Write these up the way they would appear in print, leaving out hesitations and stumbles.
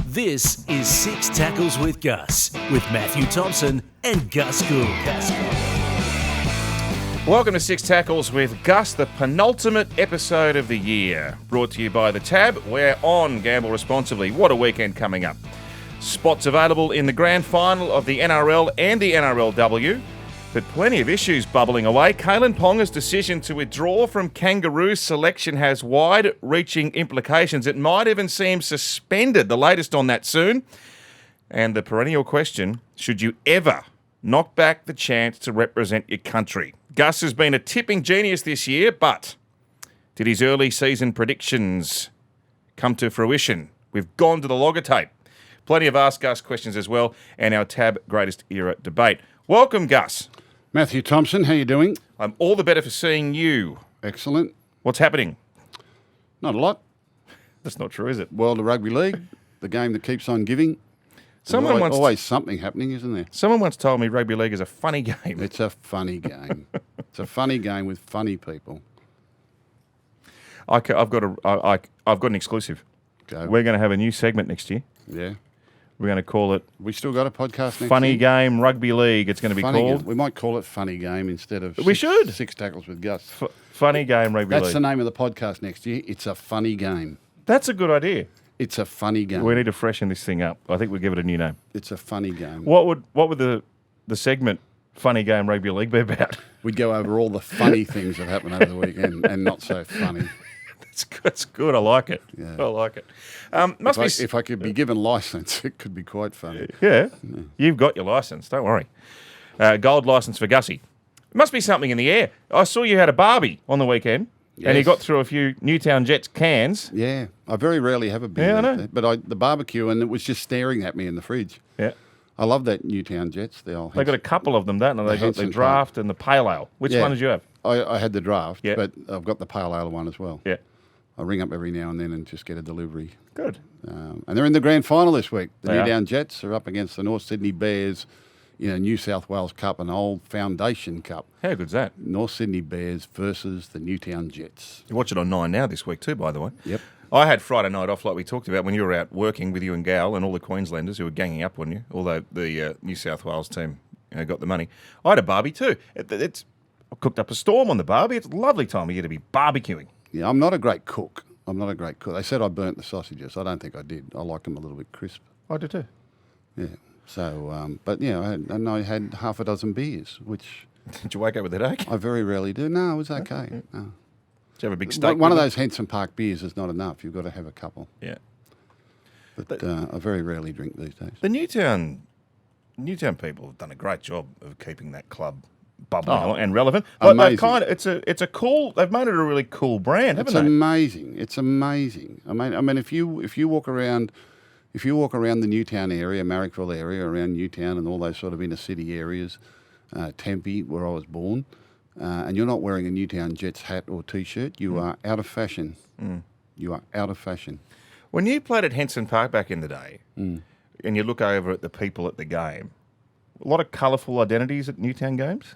This is Six Tackles with Gus, with Matthew Thompson and Gus Gould. Welcome to Six Tackles with Gus, the penultimate episode of the year. Brought to you by The Tab. We're on Gamble Responsibly. What a weekend coming up. Spots available in the grand final of the NRL and the NRLW, but plenty of issues bubbling away. Kalyn Ponga's decision to withdraw from Kangaroos selection has wide-reaching implications. It might even seem suspended. The latest on that soon. And the perennial question, should you ever knock back the chance to represent your country? Gus has been a tipping genius this year, but did his early season predictions come to fruition? We've gone to the logger tape. Plenty of AskGus questions as well, and our Tab Greatest Era debate. Welcome, Gus. Matthew Thompson, how you doing? I'm all the better for seeing you. Excellent. What's happening? Not a lot. That's not true, is it? World of Rugby League, the game that keeps on giving. Always something happening, isn't there? Someone once told me rugby league is a funny game. It's a funny game. It's a funny game with funny people. I've got an exclusive. Go. We're going to have a new segment next year. Yeah. We're going to call it We still got a podcast next Funny year? Game Rugby League. It's going to be Funny called. Game. We might call it Funny Game instead of We should. Six Tackles with Gus. Funny Game Rugby League. That's the name of the podcast next year. It's a funny game. That's a good idea. It's a funny game. We need to freshen this thing up. I think we'll give it a new name. It's a funny game. What would the segment Funny Game Rugby League be about? We'd go over all the funny things that happened over the weekend and not so funny. That's good. I like it. Yeah. I like it. If I could be given license, it could be quite funny. Yeah. You've got your license. Don't worry. Gold license for Gussie. It must be something in the air. I saw you had a barbie on the weekend. Yes. And you got through a few Newtown Jets cans. Yeah, I very rarely have a beer. Yeah, I know. But the barbecue, and it was just staring at me in the fridge. Yeah. I love that Newtown Jets. They got a couple of them, don't they? They got the draft and the pale ale. Which one did you have? I had the draft, Yeah. but I've got the pale ale one as well. Yeah. I ring up every now and then and just get a delivery. Good. And they're in the grand final this week. The They are. Newtown Jets are up against the North Sydney Bears in a New South Wales Cup, an old Foundation Cup. How good's that? North Sydney Bears versus the Newtown Jets. You watch it on 9 Now this week too, by the way. Yep. I had Friday night off like we talked about when you were out working with you and Gal and all the Queenslanders who were ganging up on you, although the New South Wales team got the money. I had a barbie too. I cooked up a storm on the barbie. It's a lovely time of year to be barbecuing. Yeah, I'm not a great cook. They said I burnt the sausages. I don't think I did. I like them a little bit crisp. I do too. Yeah. So, but yeah, I had half a dozen beers, which Did you wake up with a headache? I very rarely do. No, it was okay. No. Did you have a big steak? One of those Henson Park beers is not enough. You've got to have a couple. Yeah. But I very rarely drink these days. The Newtown people have done a great job of keeping that club bubbling and relevant. But Amazing. it's a cool. They've made it a really cool brand, haven't It's they? amazing. It's amazing. I mean, if you walk around the Newtown area, Marrickville area, around Newtown and all those sort of inner city areas, Tempe, where I was born, and you're not wearing a Newtown Jets hat or T-shirt, you are out of fashion. You are out of fashion. When you played at Henson Park back in the day, and you look over at the people at the game, a lot of colourful identities at Newtown games.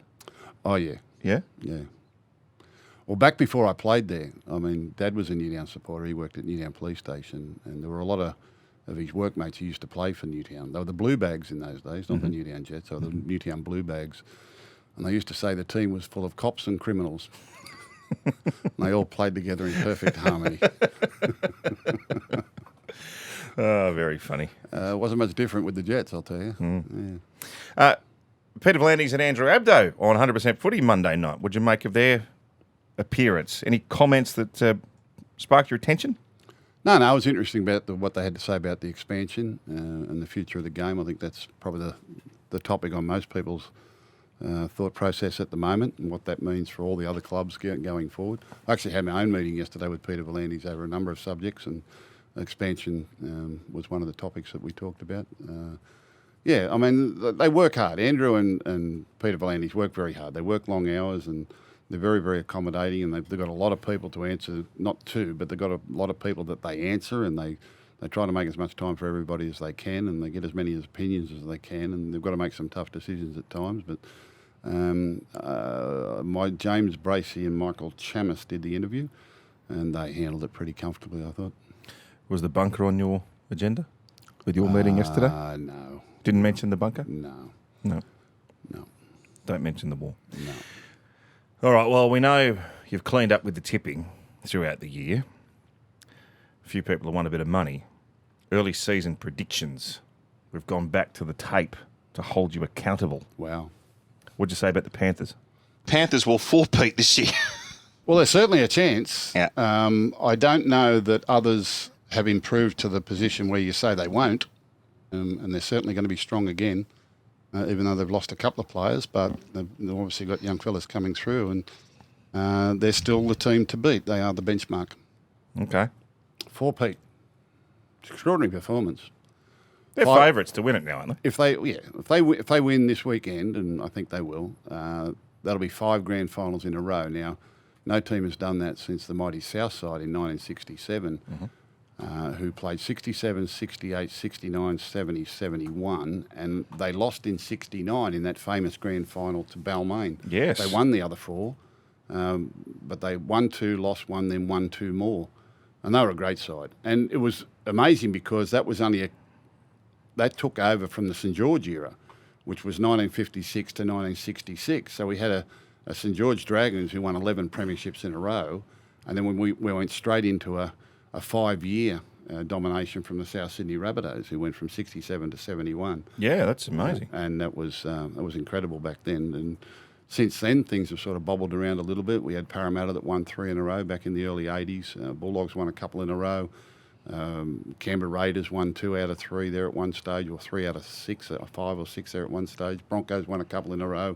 Oh yeah, Yeah. yeah. Well, back before I played there, I mean, Dad was a Newtown supporter. He worked at Newtown Police Station, and there were a lot of his workmates who used to play for Newtown. They were the Blue Bags in those days, not the Newtown Jets. They were the Newtown Blue Bags. And they used to say the team was full of cops and criminals. And they all played together in perfect harmony. Oh, very funny. It wasn't much different with the Jets, I'll tell you. Peter V'landys and Andrew Abdo on 100% Footy Monday night. What'd you make of their appearance? Any comments that sparked your attention? No, it was interesting about what they had to say about the expansion and the future of the game. I think that's probably the topic on most people's thought process at the moment and what that means for all the other clubs going forward. I actually had my own meeting yesterday with Peter V'landys over a number of subjects, and expansion was one of the topics that we talked about. Yeah, I mean, they work hard. Andrew and Peter V'landys work very hard. They work long hours and they're very, very accommodating, and they've got a lot of people to answer, not two, but they've got a lot of people that they answer, and they try to make as much time for everybody as they can, and they get as many opinions as they can, and they've got to make some tough decisions at times. But James Bracey and Michael Chammas did the interview, and they handled it pretty comfortably, I thought. Was the bunker on your agenda? with your meeting yesterday? No. Didn't mention the bunker? No. No. No. Don't mention the wall. No. All right, well, we know you've cleaned up with the tipping throughout the year. A few people have won a bit of money. Early season predictions. We've gone back to the tape to hold you accountable. Wow. What'd you say about the Panthers? Panthers will four-peat this year. Well, there's certainly a chance. Yeah. I don't know that others have improved to the position where you say they won't, and they're certainly going to be strong again, even though they've lost a couple of players, but they've obviously got young fellas coming through, and they're still the team to beat. They are the benchmark. Okay. 4-peat. It's an extraordinary performance. They're favourites to win it now, aren't they? If they win this weekend, and I think they will, that'll be 5 grand finals in a row. Now, no team has done that since the mighty Southside in 1967, who played 67, 68, 69, 70, 71, and they lost in 69 in that famous grand final to Balmain. Yes. They won the other 4, but they won 2, lost 1, then won 2 more. And they were a great side. And it was amazing because that was that took over from the St George era, which was 1956 to 1966. So we had a St George Dragons who won 11 premierships in a row, and then when we went straight into a 5-year domination from the South Sydney Rabbitohs, who went from 67 to 71. Yeah, that's amazing. And that was incredible back then. And since then, things have sort of bobbled around a little bit. We had Parramatta that won 3 in a row back in the early 80s. Bulldogs won a couple in a row. Canberra Raiders won 2 out of 3 there at one stage, or 3 out of 6, or 5 or 6 there at one stage. Broncos won a couple in a row.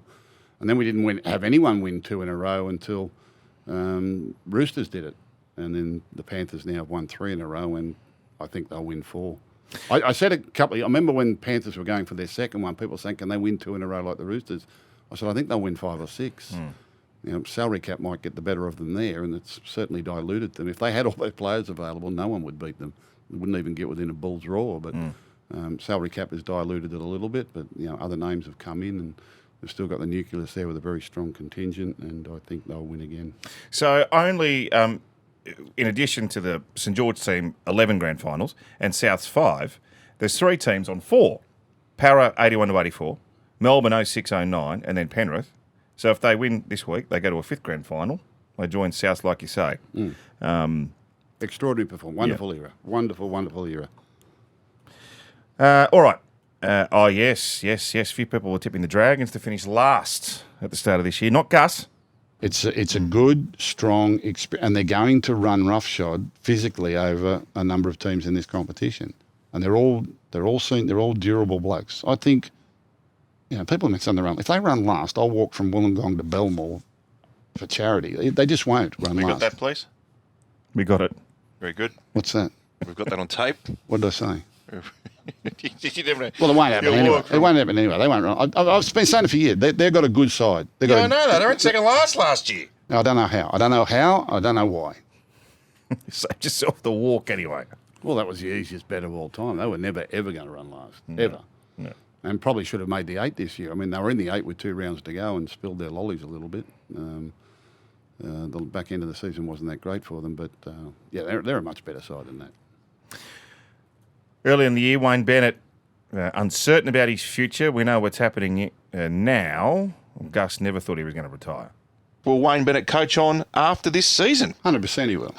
And then we didn't have anyone win 2 in a row until Roosters did it. And then the Panthers now have won 3 in a row, and I think they'll win 4. I said I remember when Panthers were going for their second one, people saying, can they win 2 in a row like the Roosters? I said, I think they'll win 5 or 6. Salary cap might get the better of them there, and it's certainly diluted them. If they had all those players available, no one would beat them. They wouldn't even get within a bull's roar. But salary cap has diluted it a little bit, but other names have come in, and they've still got the nucleus there with a very strong contingent, and I think they'll win again. So only, in addition to the St George team, 11 grand finals, and South's 5, there's 3 teams on 4. Para 81 to 84, Melbourne 06-09, and then Penrith. So if they win this week, they go to a 5th grand final. They join South, like you say. Extraordinary performance. Wonderful era. Wonderful, wonderful era. All right. Yes. A few people were tipping the Dragons to finish last at the start of this year. Not Gus. It's a good, strong experience, and they're going to run roughshod physically over a number of teams in this competition, and they're all durable blokes. I think, people mix on their own. If they run last, I'll walk from Wollongong to Belmore for charity. They just won't run last. We got that, please? We got it. Very good. What's that? We've got that on tape. What did I say? You never know. Well, it won't happen anyway. It won't happen anyway. They won't run. I've been saying it for years. They've got a good side. I know that. They were in second last last year. I don't know how. I don't know why. Saved yourself the walk anyway. Well, that was the easiest bet of all time. They were never, ever going to run last. Ever. No. And probably should have made the 8 this year. I mean, they were in the 8 with 2 rounds to go and spilled their lollies a little bit. The back end of the season wasn't that great for them, but they're a much better side than that. Early in the year, Wayne Bennett, uncertain about his future. We know what's happening now. Gus never thought he was going to retire. Will Wayne Bennett coach on after this season? 100% he will.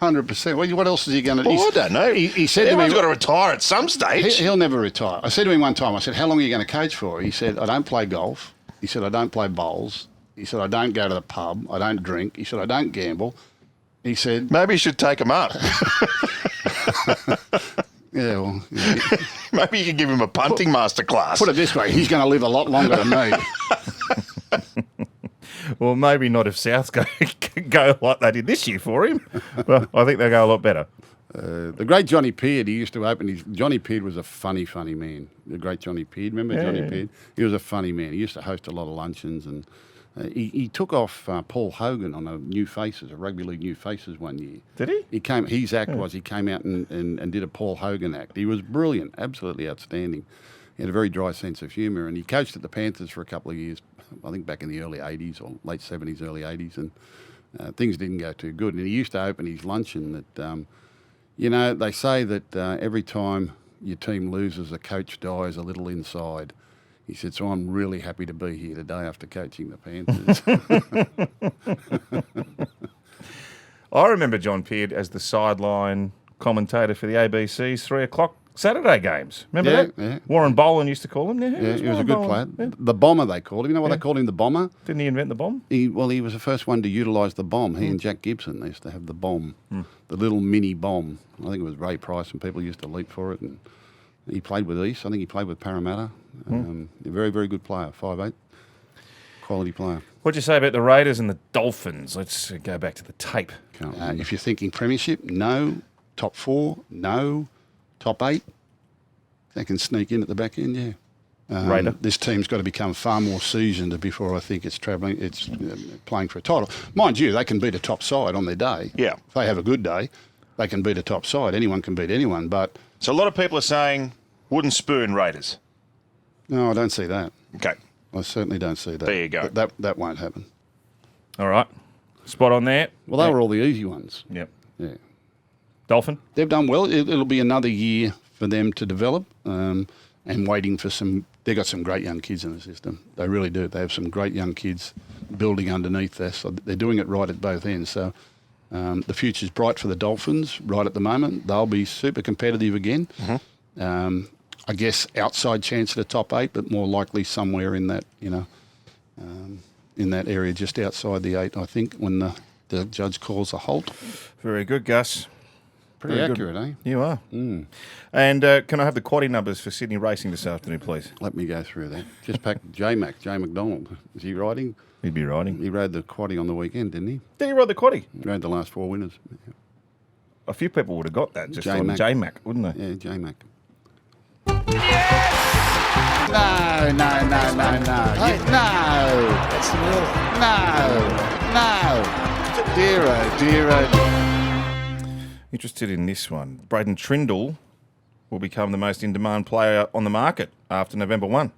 100%. Well, what else is he going to do? Well, I don't know. He said Everyone's to me, got to retire at some stage. He'll never retire. I said to him one time, I said, how long are you going to coach for? He said, I don't play golf. He said, I don't play bowls. He said, I don't go to the pub. I don't drink. He said, I don't gamble. He said... Maybe you should take him up. Yeah, well... Maybe you could give him a punting masterclass. Put it this way, he's going to live a lot longer than me. Well, maybe not if Souths go like they did this year for him. Well, I think they'll go a lot better. The great Johnny Peard, he used to open Johnny Peard was a funny man. The great Johnny Peard, remember Johnny Peard? He was a funny man. He used to host a lot of luncheons, and he took off Paul Hogan on a Rugby League New Faces one year. Did he? His act was he came out and did a Paul Hogan act. He was brilliant, absolutely outstanding. He had a very dry sense of humour, and he coached at the Panthers for a couple of years, I think back in the early 80s or late 70s, early 80s, and things didn't go too good. And he used to open his luncheon that You know, they say that every time your team loses, a coach dies a little inside. He said, so I'm really happy to be here today after coaching the Panthers. I remember John Peard as the sideline commentator for the ABC's 3 o'clock Saturday games. Remember that? Yeah. Warren Boland used to call him. Yeah, he was a Warren good Boland? player. Yeah. The bomber, they called him. You know why they called him the bomber? Didn't he invent the bomb? He was the first one to utilise the bomb. He and Jack Gibson, they used to have the bomb, the little mini bomb. I think it was Ray Price, and people used to leap for it. And he played with East. I think he played with Parramatta. A very, very good player, 5'8", quality player. What'd you say about the Raiders and the Dolphins? Let's go back to the tape. If you're thinking premiership, no. Top 4, no. Top 8, they can sneak in at the back end, yeah. Raider. This team's got to become far more seasoned before I think it's playing for a title. Mind you, they can beat a top side on their day. Yeah. If they have a good day, they can beat a top side. Anyone can beat anyone, but So a lot of people are saying wooden spoon Raiders. no, I don't see that. Okay. I certainly don't see that. There you go. That won't happen. All right. Spot on there. Well, they were all the easy ones. Yep. Yeah. Dolphin? They've done well. It'll be another year for them to develop and waiting for some. They've got some great young kids in the system. They really do. They have some great young kids building underneath this. So they're doing it right at both ends. So the future's bright for the Dolphins right at the moment. They'll be super competitive again. I guess outside chance at the top 8, but more likely somewhere in that, in that area just outside the 8, I think, when the judge calls a halt. Very good, Gus. Pretty Very accurate, eh? You are. And can I have the quaddie numbers for Sydney Racing this afternoon, please? Let me go through that. Just pack Jay McDonald. Is he riding? He'd be riding. He rode the quaddie on the weekend, didn't he? Did he ride the quaddie? He rode the last 4 winners. A few people would have got that just J on Mac. J-Mac, wouldn't they? Yeah, J Mac. No. Hey. No. That's the rule. No. Dear. Interested in this one. Brayden Trindall will become the most in-demand player on the market after November 1.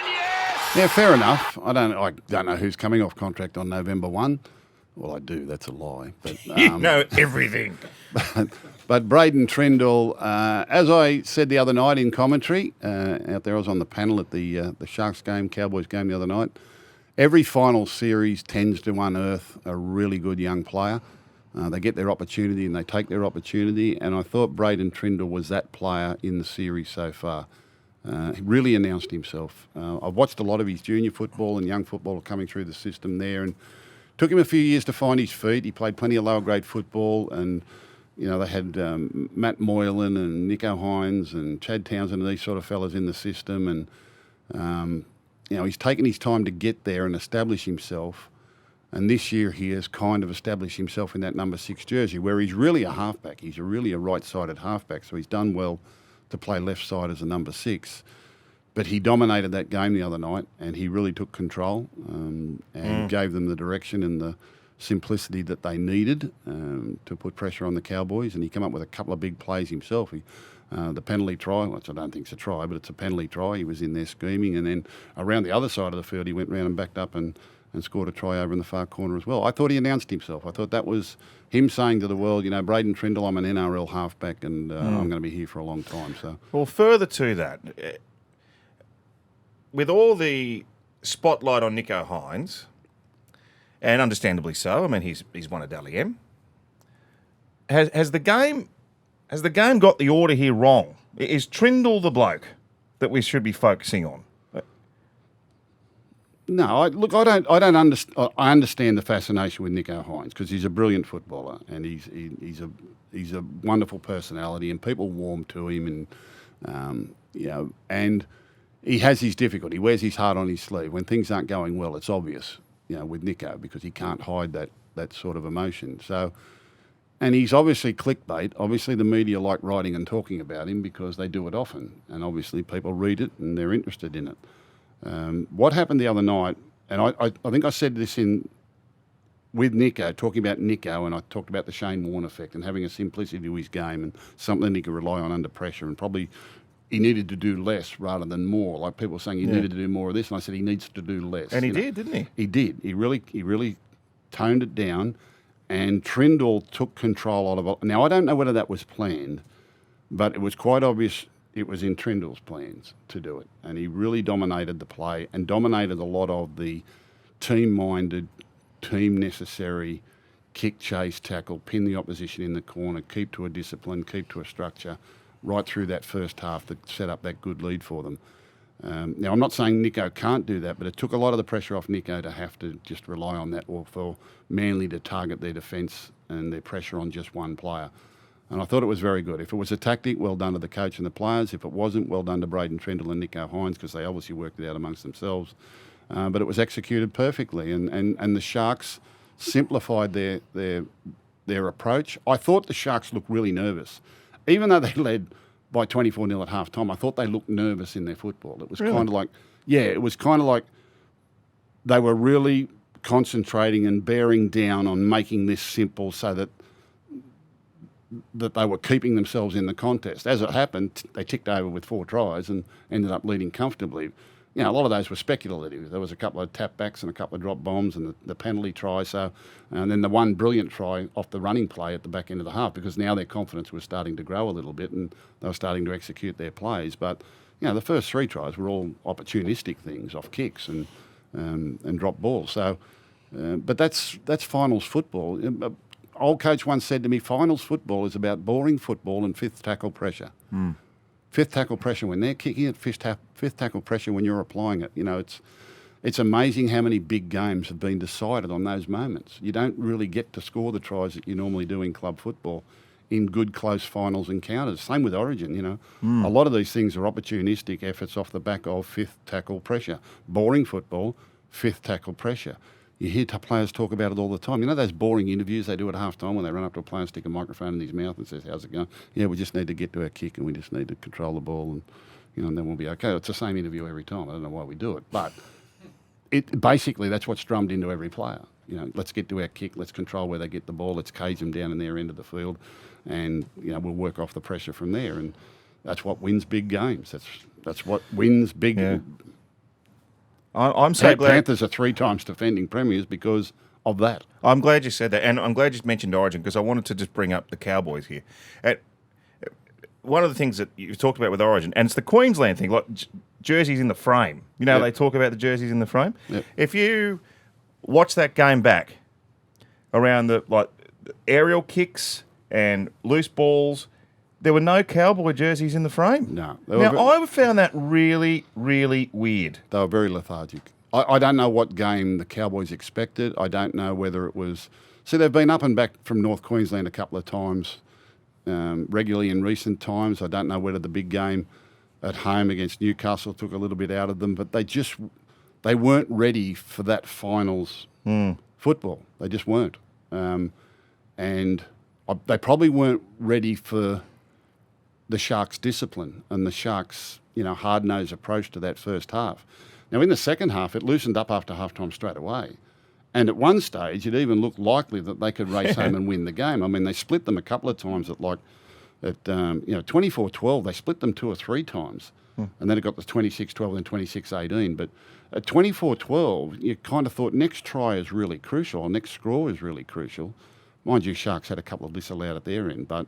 Yeah, fair enough. I don't know who's coming off contract on November 1. Well, I do. That's a lie. But You know everything. But Brayden Trindall, as I said the other night in commentary, out there I was on the panel at the Sharks game, Cowboys game the other night, every final series tends to unearth a really good young player. They get their opportunity and they take their opportunity, and I thought Brayden Trindall was that player in the series so far. He really announced himself. I've watched a lot of his junior football and young football coming through the system there, and took him a few years to find his feet. He played plenty of lower grade football, and they had Matt Moylan and Nico Hines and Chad Townsend and these sort of fellas in the system, and he's taken his time to get there and establish himself. And this year he has kind of established himself in that number 6 jersey, where he's really a halfback. He's really a right-sided halfback, so he's done well to play left side as a number 6. But he dominated that game the other night, and he really took control and gave them the direction and the simplicity that they needed to put pressure on the Cowboys. And he came up with a couple of big plays himself. The penalty try, which I don't think it's a try, but it's a penalty try. He was in there scheming, and then around the other side of the field, he went round and backed up and scored a try over in the far corner as well. I thought he announced himself. I thought that was him saying to the world, Brayden Trindall, I'm an NRL halfback, and I'm going to be here for a long time. So, Well, further to that, with all the spotlight on Nico Hines, and understandably so, I mean he's won a Dally M. Has the game got the order here wrong? Is Trindall the bloke that we should be focusing on? no, I understand the fascination with Nico Hines because he's a brilliant footballer and he's a wonderful personality and people warm to him and he has his difficulty. He wears his heart on his sleeve. When things aren't going well, it's obvious, with Nico because he can't hide that sort of emotion. So, and he's obviously clickbait. Obviously, the media like writing and talking about him because they do it often, and obviously people read it and they're interested in it. What happened the other night, and I think I said this with Nico, talking about Nico, and I talked about the Shane Warne effect and having a simplicity to his game and something he could rely on under pressure, and probably he needed to do less rather than more. Like people were saying he needed to do more of this, and I said he needs to do less. And he did, didn't he? He did. He really toned it down, and Trindall took control out of it. Now, I don't know whether that was planned, but it was quite obvious it was in Trindall's plans to do it. And he really dominated the play and dominated a lot of the team-minded, team-necessary kick, chase, tackle, pin the opposition in the corner, keep to a discipline, keep to a structure, right through that first half to set up that good lead for them. Now, I'm not saying Nico can't do that, but it took a lot of the pressure off Nico to have to just rely on that, or for Manly to target their defence and their pressure on just one player. And I thought it was very good. If it was a tactic, well done to the coach and the players. If it wasn't, well done to Brayden, Trindall and Nico Hines, because they obviously worked it out amongst themselves. But it was executed perfectly, and the Sharks simplified their approach. I thought the Sharks looked really nervous. Even though they led by 24-0 at half-time, I thought they looked nervous in their football. It was kind of like, it was kind of like they were really concentrating and bearing down on making this simple so that they were keeping themselves in the contest. As it happened, they ticked over with 4 tries and ended up leading comfortably. You know, a lot of those were speculative. There was a couple of tap backs and a couple of drop bombs and the penalty try. And then the one brilliant try off the running play at the back end of the half, because now their confidence was starting to grow a little bit and they were starting to execute their plays. But, you know, the first 3 tries were all opportunistic things off kicks and drop balls. So, but that's finals football. Old coach once said to me, finals football is about boring football and fifth tackle pressure. Fifth tackle pressure when they're kicking it, fifth tackle pressure when you're applying it. You know, it's amazing how many big games have been decided on those moments. You don't really get to score the tries that you normally do in club football in good, close finals encounters. Same with Origin, you know. A lot of these things are opportunistic efforts off the back of fifth tackle pressure. Boring football, fifth tackle pressure. You hear players talk about it all the time. You know those boring interviews they do at half-time when they run up to a player and stick a microphone in his mouth and says, how's it going? Yeah, we just need to get to our kick and we just need to control the ball and, you know, and then we'll be okay. It's the same interview every time. I don't know why we do it. But basically that's what's drummed into every player. You know, let's get to our kick. Let's control where they get the ball. Let's cage them down in their end of the field. And, you know, we'll work off the pressure from there. And that's what wins big games. That's what wins big games. I'm so glad Panthers are 3 times defending premiers because of that. I'm glad you said that, and I'm glad you mentioned Origin, because I wanted to just bring up the Cowboys here. One of the things that you talked about with Origin, and it's the Queensland thing, like jerseys in the frame. You know, they talk about the jerseys in the frame. Yep. If you watch that game back around the aerial kicks and loose balls, there were no Cowboy jerseys in the frame. No. Now, I found that really, really weird. They were very lethargic. I don't know what game the Cowboys expected. I don't know whether it was... See, they've been up and back from North Queensland a couple of times, regularly in recent times. I don't know whether the big game at home against Newcastle took a little bit out of them, but they weren't ready for that finals football. They just weren't. And they probably weren't ready for the Sharks' discipline and the Sharks' hard-nosed approach to that first half. Now, in the second half, it loosened up after halftime straight away. And at one stage, it even looked likely that they could race home and win the game. I mean, they split them a couple of times at 24-12, they split them 2 or 3 times. And then it got to 26-12 and 26-18. But at 24-12, you kind of thought next try is really crucial, or next score is really crucial. Mind you, Sharks had a couple of disallowed at their end, but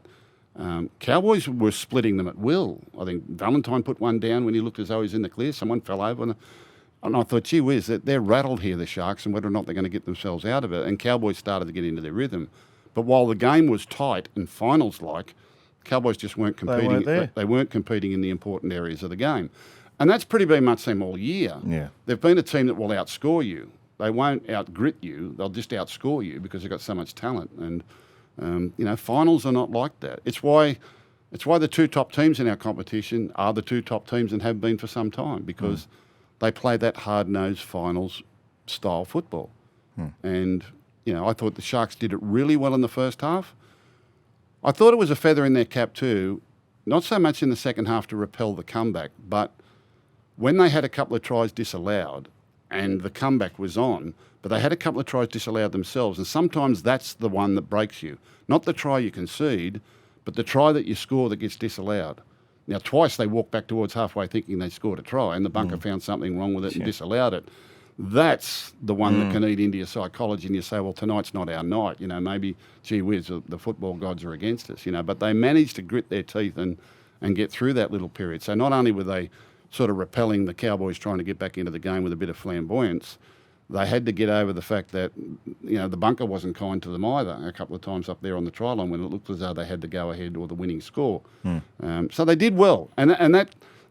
Cowboys were splitting them at will. I think Valentine put one down when he looked as though he was in the clear. Someone fell over, and I thought, gee whiz, they're rattled here, the Sharks, and whether or not they're going to get themselves out of it. And Cowboys started to get into their rhythm. But while the game was tight and finals-like, Cowboys just weren't competing. They weren't competing in the important areas of the game. And that's pretty been much them all year. Yeah. They've been a team that will outscore you. They won't out-grit you. They'll just outscore you because they've got so much talent. And finals are not like that. It's why the 2 top teams in our competition are the 2 top teams and have been for some time, because they play that hard-nosed finals style football. And, I thought the Sharks did it really well in the first half. I thought it was a feather in their cap too, not so much in the second half to repel the comeback, but when they had a couple of tries disallowed and the comeback was on, but they had a couple of tries disallowed themselves, and sometimes that's the one that breaks you. Not the try you concede, but the try that you score that gets disallowed. Now, twice they walked back towards halfway thinking they scored a try, and the bunker found something wrong with it and disallowed it. That's the one that can eat into your psychology, and you say, well, tonight's not our night. You know, maybe, gee whiz, the football gods are against us, you know. But they managed to grit their teeth and get through that little period. So not only were they sort of repelling the Cowboys trying to get back into the game with a bit of flamboyance, they had to get over the fact that, you know, the bunker wasn't kind to them either a couple of times up there on the try line when it looked as though they had the go-ahead or the winning score. So they did well. And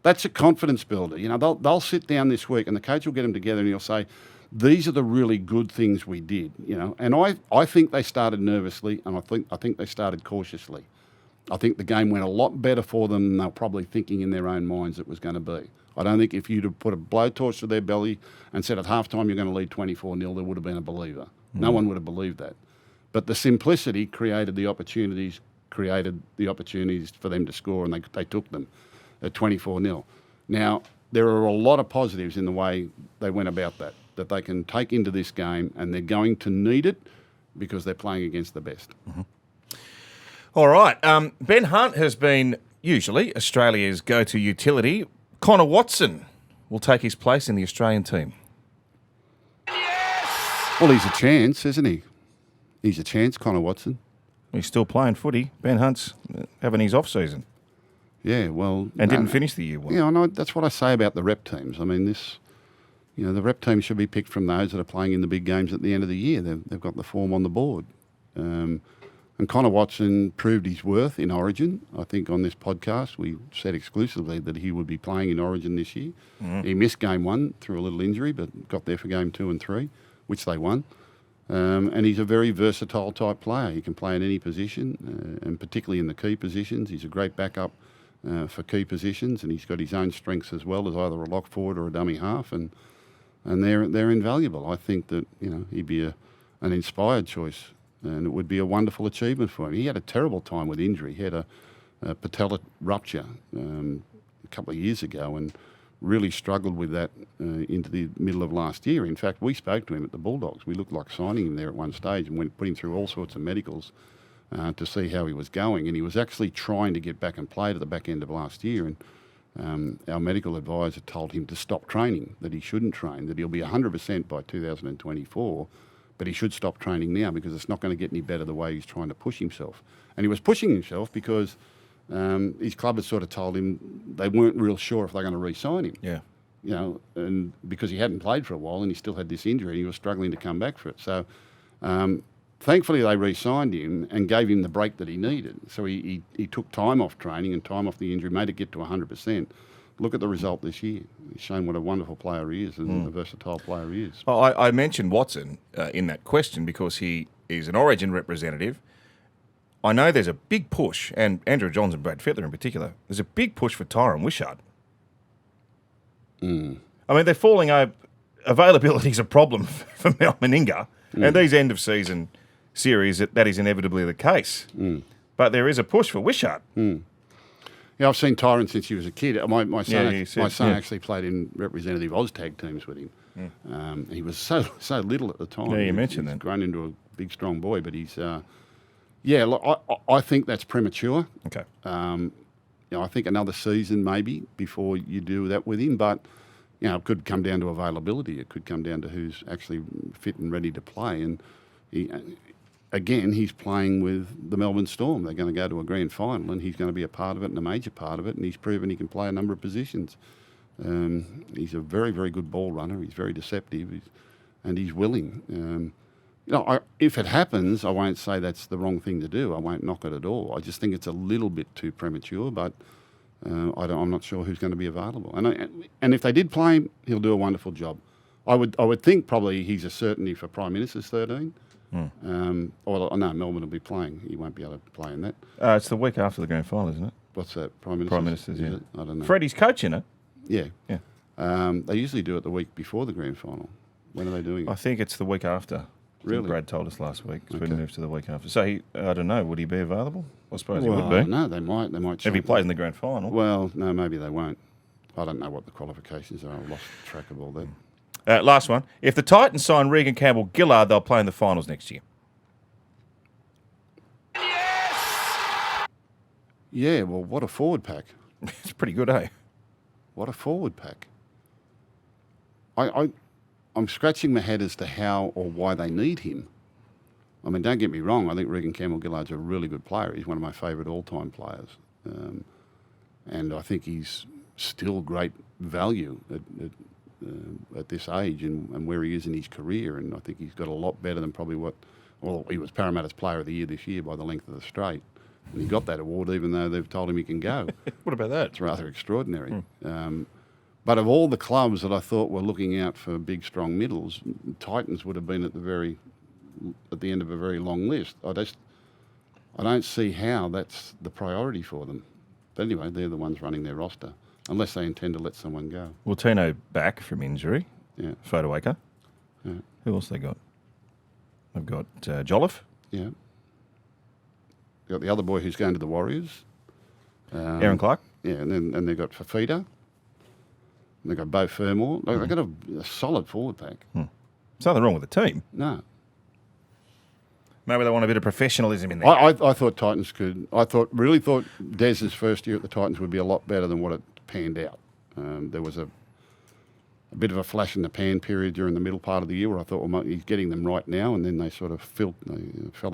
that's a confidence builder. You know, they'll sit down this week and the coach will get them together and he'll say, these are the really good things we did, you know. And I think they started nervously and I think they started cautiously. I think the game went a lot better for them than they were probably thinking in their own minds it was going to be. I don't think if you'd have put a blowtorch to their belly and said at halftime you're going to lead 24-0, there would have been a believer. No one would have believed that. But the simplicity created the opportunities for them to score, and they took them at 24-0. Now, there are a lot of positives in the way they went about that they can take into this game, and they're going to need it because they're playing against the best. All right. Ben Hunt has been usually Australia's go-to utility. Connor Watson will take his place in the Australian team. Well, he's a chance, isn't he? He's a chance, Connor Watson. He's still playing footy. Ben Hunt's having his off-season. Yeah, well... And didn't finish the year well. Yeah, I know. That's what I say about the rep teams. I mean, the rep teams should be picked from those that are playing in the big games at the end of the year. They've got the form on the board. And Connor Watson proved his worth in Origin. I think on this podcast we said exclusively that he would be playing in Origin this year. He missed game 1 through a little injury, but got there for game 2 and 3, which they won. And he's a very versatile type player. He can play in any position, and particularly in the key positions. He's a great backup for key positions, and he's got his own strengths as well as either a lock forward or a dummy half, and they're invaluable. I think that, you know, he'd be an inspired choice. And it would be a wonderful achievement for him. He had a terrible time with injury. He had a patella rupture a couple of years ago and really struggled with that into the middle of last year. In fact, we spoke to him at the Bulldogs. We looked like signing him there at one stage and put him through all sorts of medicals to see how he was going. And he was actually trying to get back and play to the back end of last year. And our medical advisor told him to stop training, that he shouldn't train, that he'll be 100% by 2024. But he should stop training now because it's not going to get any better the way he's trying to push himself. And he was pushing himself because his club had sort of told him they weren't real sure if they're going to re-sign him. Yeah. You know, and because he hadn't played for a while and he still had this injury and he was struggling to come back for it. So thankfully they re-signed him and gave him the break that he needed. So he took time off training and time off the injury, made it get to 100%. Look at the result this year. He's shown what a wonderful player he is and a versatile player he is. Well, I mentioned Watson in that question because he is an Origin representative. I know there's a big push, and Andrew Johns and Brad Fittler in particular, there's a big push for Tyrone Wishart. I mean, they're falling over. Availability is a problem for Mel Meninga, and these end-of-season series, that is inevitably the case. But there is a push for Wishart. Yeah, I've seen Tyrone since he was a kid. My son Yeah, actually played in representative Oztag teams with him. He was so little at the time. Yeah, you mentioned he's that. grown into a big, strong boy, but he's... look, I think that's premature. Okay. You know, I think another season maybe before you do that with him, but you know, it could come down to availability. It could come down to who's actually fit and ready to play. And he's playing with the Melbourne Storm. They're going to go to a grand final, and he's going to be a part of it and a major part of it. And he's proven he can play a number of positions. He's a very, very good ball runner. He's very deceptive, and he's willing. You know, if it happens, I won't say that's the wrong thing to do. I won't knock it at all. I just think it's a little bit too premature, but I'm not sure who's going to be available. And if they did play him, he'll do a wonderful job. I would think probably he's a certainty for Prime Minister's 13. No, Melbourne will be playing. He won't be able to play in that. It's the week after the grand final, isn't it? What's that? Prime Minister's? Prime Minister's, yeah. I don't know. Freddie's coaching it. Yeah. Yeah. They usually do it the week before the grand final. When are they doing it? I think it's the week after. Really? Brad told us last week. It's Okay. been moved to the week after. So I don't know. Would he be available? I suppose he would be. No, they might. If he plays in the grand final. Well, no, maybe they won't. I don't know what the qualifications are. I've lost track of all that. Last one. If the Titans sign Regan Campbell-Gillard, they'll play in the finals next year. Yeah, well, what a forward pack. It's pretty good, eh? What a forward pack. I I'm scratching my head as to how or why they need him. I mean, don't get me wrong. I think Regan Campbell-Gillard's a really good player. He's one of my favourite all-time players. And I think he's still great value at this age and where he is in his career. And I think he's got a lot better than probably he was Parramatta's Player of the Year this year by the length of the straight. And he got that award even though they've told him he can go. What about that? It's rather extraordinary. But of all the clubs that I thought were looking out for big, strong middles, Titans would have been at the end of a very long list. I don't see how that's the priority for them. But anyway, they're the ones running their roster, unless they intend to let someone go. Well, Tino back from injury. Yeah. Fodawaker. Yeah. Who else they got? They've got Jolliffe. Yeah. Got the other boy who's going to the Warriors. Aaron Clark. Yeah, and they've got Fafita. They've got Beau Fermor. They've got a solid forward pack. There's nothing wrong with the team. No. Maybe they want a bit of professionalism in there. I thought Titans really thought Dez's first year at the Titans would be a lot better than what it panned out. There was a bit of a flash in the pan period during the middle part of the year where I thought, well, he's getting them right now, and then they sort of fell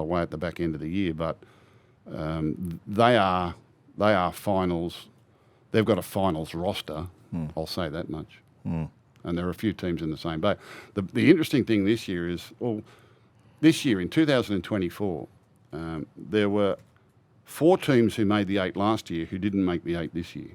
away at the back end of the year. But they are finals. They've got a finals roster. I'll say that much. And there are a few teams in the same boat. The interesting thing this year is, this year in 2024, there were 4 teams who made the 8 last year who didn't make the 8 this year.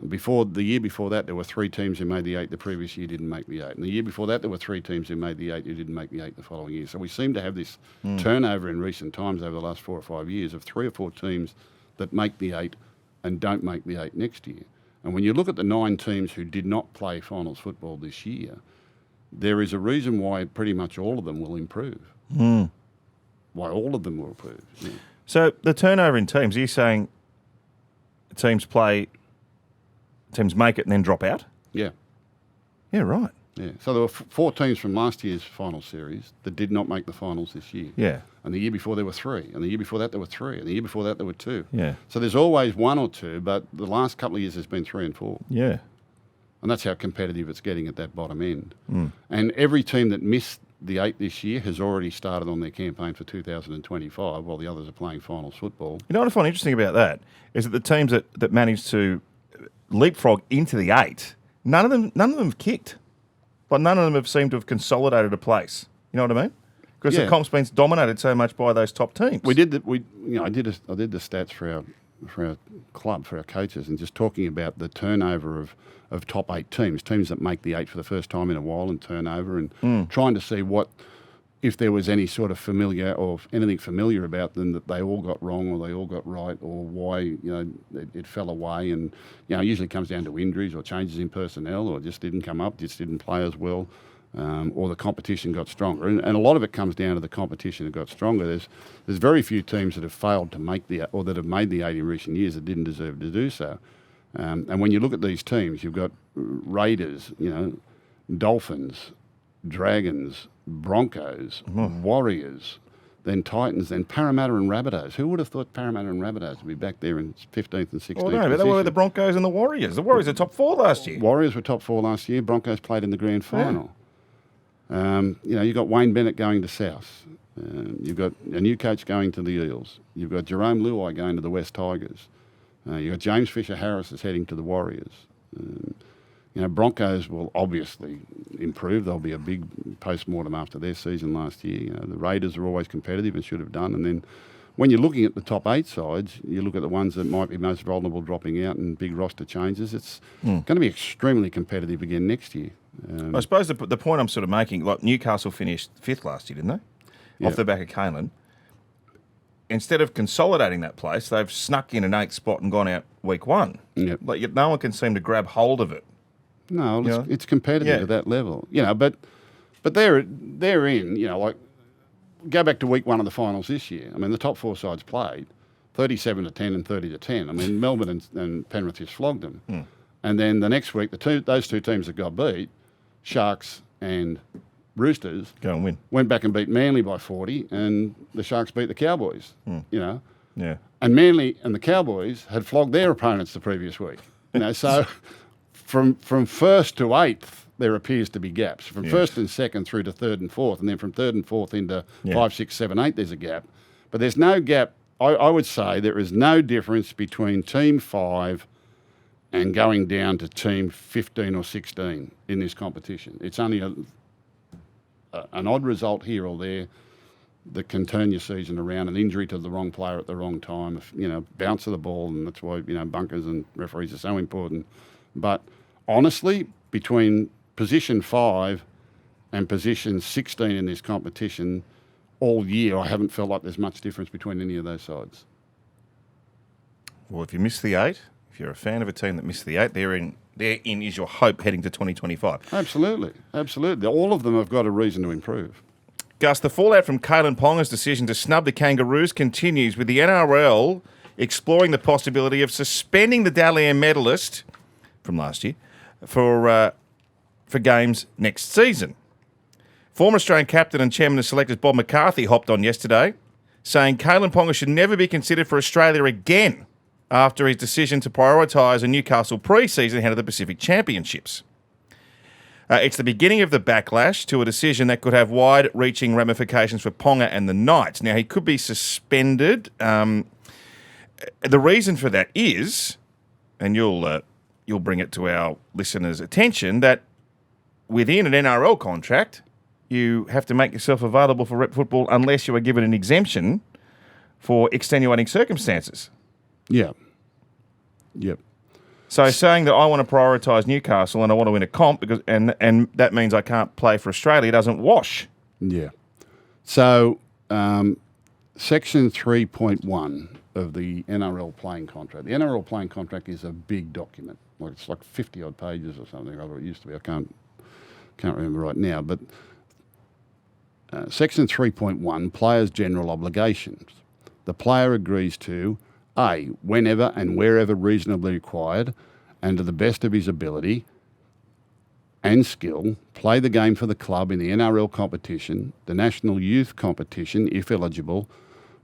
The year before that, there were 3 teams who made the 8 the previous year, didn't make the 8. And the year before that, there were 3 teams who made the 8 who didn't make the 8 the following year. So we seem to have this turnover in recent times over the last 4 or 5 years of 3 or 4 teams that make the 8 and don't make the 8 next year. And when you look at the 9 teams who did not play finals football this year, there is a reason why pretty much all of them will improve. Why all of them will improve. Yeah. So the turnover in teams, are you saying teams make it and then drop out? Yeah. Yeah, right. Yeah. So there were 4 teams from last year's final series that did not make the finals this year. Yeah. And the year before there were 3. And the year before that there were 3. And the year before that there were 2. Yeah. So there's always 1 or 2, but the last couple of years there's been 3 and 4. Yeah. And that's how competitive it's getting at that bottom end. And every team that missed the 8 this year has already started on their campaign for 2025 while the others are playing finals football. You know what I find interesting about that is that the teams that managed to leapfrog into the 8, none of them have kicked. But none of them have seemed to have consolidated a place. You know what I mean? Because the comp's been dominated so much by those top teams. We did I did the stats for our club, for our coaches, and just talking about the turnover of top 8 teams that make the 8 for the first time in a while and turnover, and trying to see if there was any sort of familiar or anything familiar about them that they all got wrong or they all got right, or why it fell away. And it usually comes down to injuries or changes in personnel, or just didn't come up, just didn't play as well, or the competition got stronger. And a lot of it comes down to the competition that got stronger. There's very few teams that have failed to make or that have made the 8 in recent years that didn't deserve to do so. And when you look at these teams, you've got Raiders, Dolphins, Dragons, Broncos, Warriors, then Titans, then Parramatta and Rabbitohs. Who would have thought Parramatta and Rabbitohs would be back there in 15th and 16th Well, no, but they were the Broncos and the Warriors. The Warriors were top 4 last year. Warriors were top 4 last year. Broncos played in the grand final. You've got Wayne Bennett going to South. You've got a new coach going to the Eels. You've got Jerome Luai going to the West Tigers. You've got James Fisher-Harris is heading to the Warriors. Broncos will obviously improve. There'll be a big post-mortem after their season last year. The Raiders are always competitive and should have done. And then when you're looking at the top 8 sides, you look at the ones that might be most vulnerable dropping out and big roster changes. It's going to be extremely competitive again next year. I suppose the point I'm sort of making, like Newcastle finished 5th last year, didn't they? Yeah. Off the back of Kalyn. Instead of consolidating that place, they've snuck in an 8th spot and gone out week 1. Yep. Yet no one can seem to grab hold of it. No, it's competitive at that level. But they're in, go back to week 1 of the finals this year. I mean, the top 4 sides played 37-10 and 30-10. I mean, Melbourne and Penrith just flogged them. And then the next week, those 2 teams that got beat, Sharks and Roosters, go and win. Went back and beat Manly by 40, and the Sharks beat the Cowboys. Yeah. And Manly and the Cowboys had flogged their opponents the previous week. So from 1st to 8th, there appears to be gaps. From first and second through to third and fourth, and then from third and fourth into 5, 6, 7, 8, there's a gap. But there's no gap. I would say there is no difference between Team 5 and going down to Team 15 or 16 in this competition. It's only an odd result here or there that can turn your season around, an injury to the wrong player at the wrong time, bounce of the ball, and that's why, bunkers and referees are so important. But honestly, between position 5 and position 16 in this competition all year, I haven't felt like there's much difference between any of those sides. Well, if you miss the 8, if you're a fan of a team that missed the 8, therein is your hope heading to 2025. Absolutely. All of them have got a reason to improve. Gus, the fallout from Kalyn Ponga's decision to snub the Kangaroos continues, with the NRL exploring the possibility of suspending the Dally M medalist from last year for games next season. Former Australian captain and chairman of selectors Bob McCarthy hopped on yesterday, saying Kalyn Ponga should never be considered for Australia again after his decision to prioritise a Newcastle pre-season ahead of the Pacific Championships. It's the beginning of the backlash to a decision that could have wide-reaching ramifications for Ponga and the Knights. Now, he could be suspended. The reason for that is, and you'll bring it to our listeners' attention, that within an NRL contract, you have to make yourself available for rep football unless you are given an exemption for extenuating circumstances. Yeah. Yep. So saying that I want to prioritise Newcastle and I want to win a comp and that means I can't play for Australia doesn't wash. Yeah. So Section 3.1 of the NRL playing contract. The NRL playing contract is a big document. It's like 50-odd pages or something. It used to be. I can't remember right now. But Section 3.1, players' general obligations. The player agrees to, A, whenever and wherever reasonably required, and to the best of his ability and skill, play the game for the club in the NRL competition, the National Youth competition, if eligible,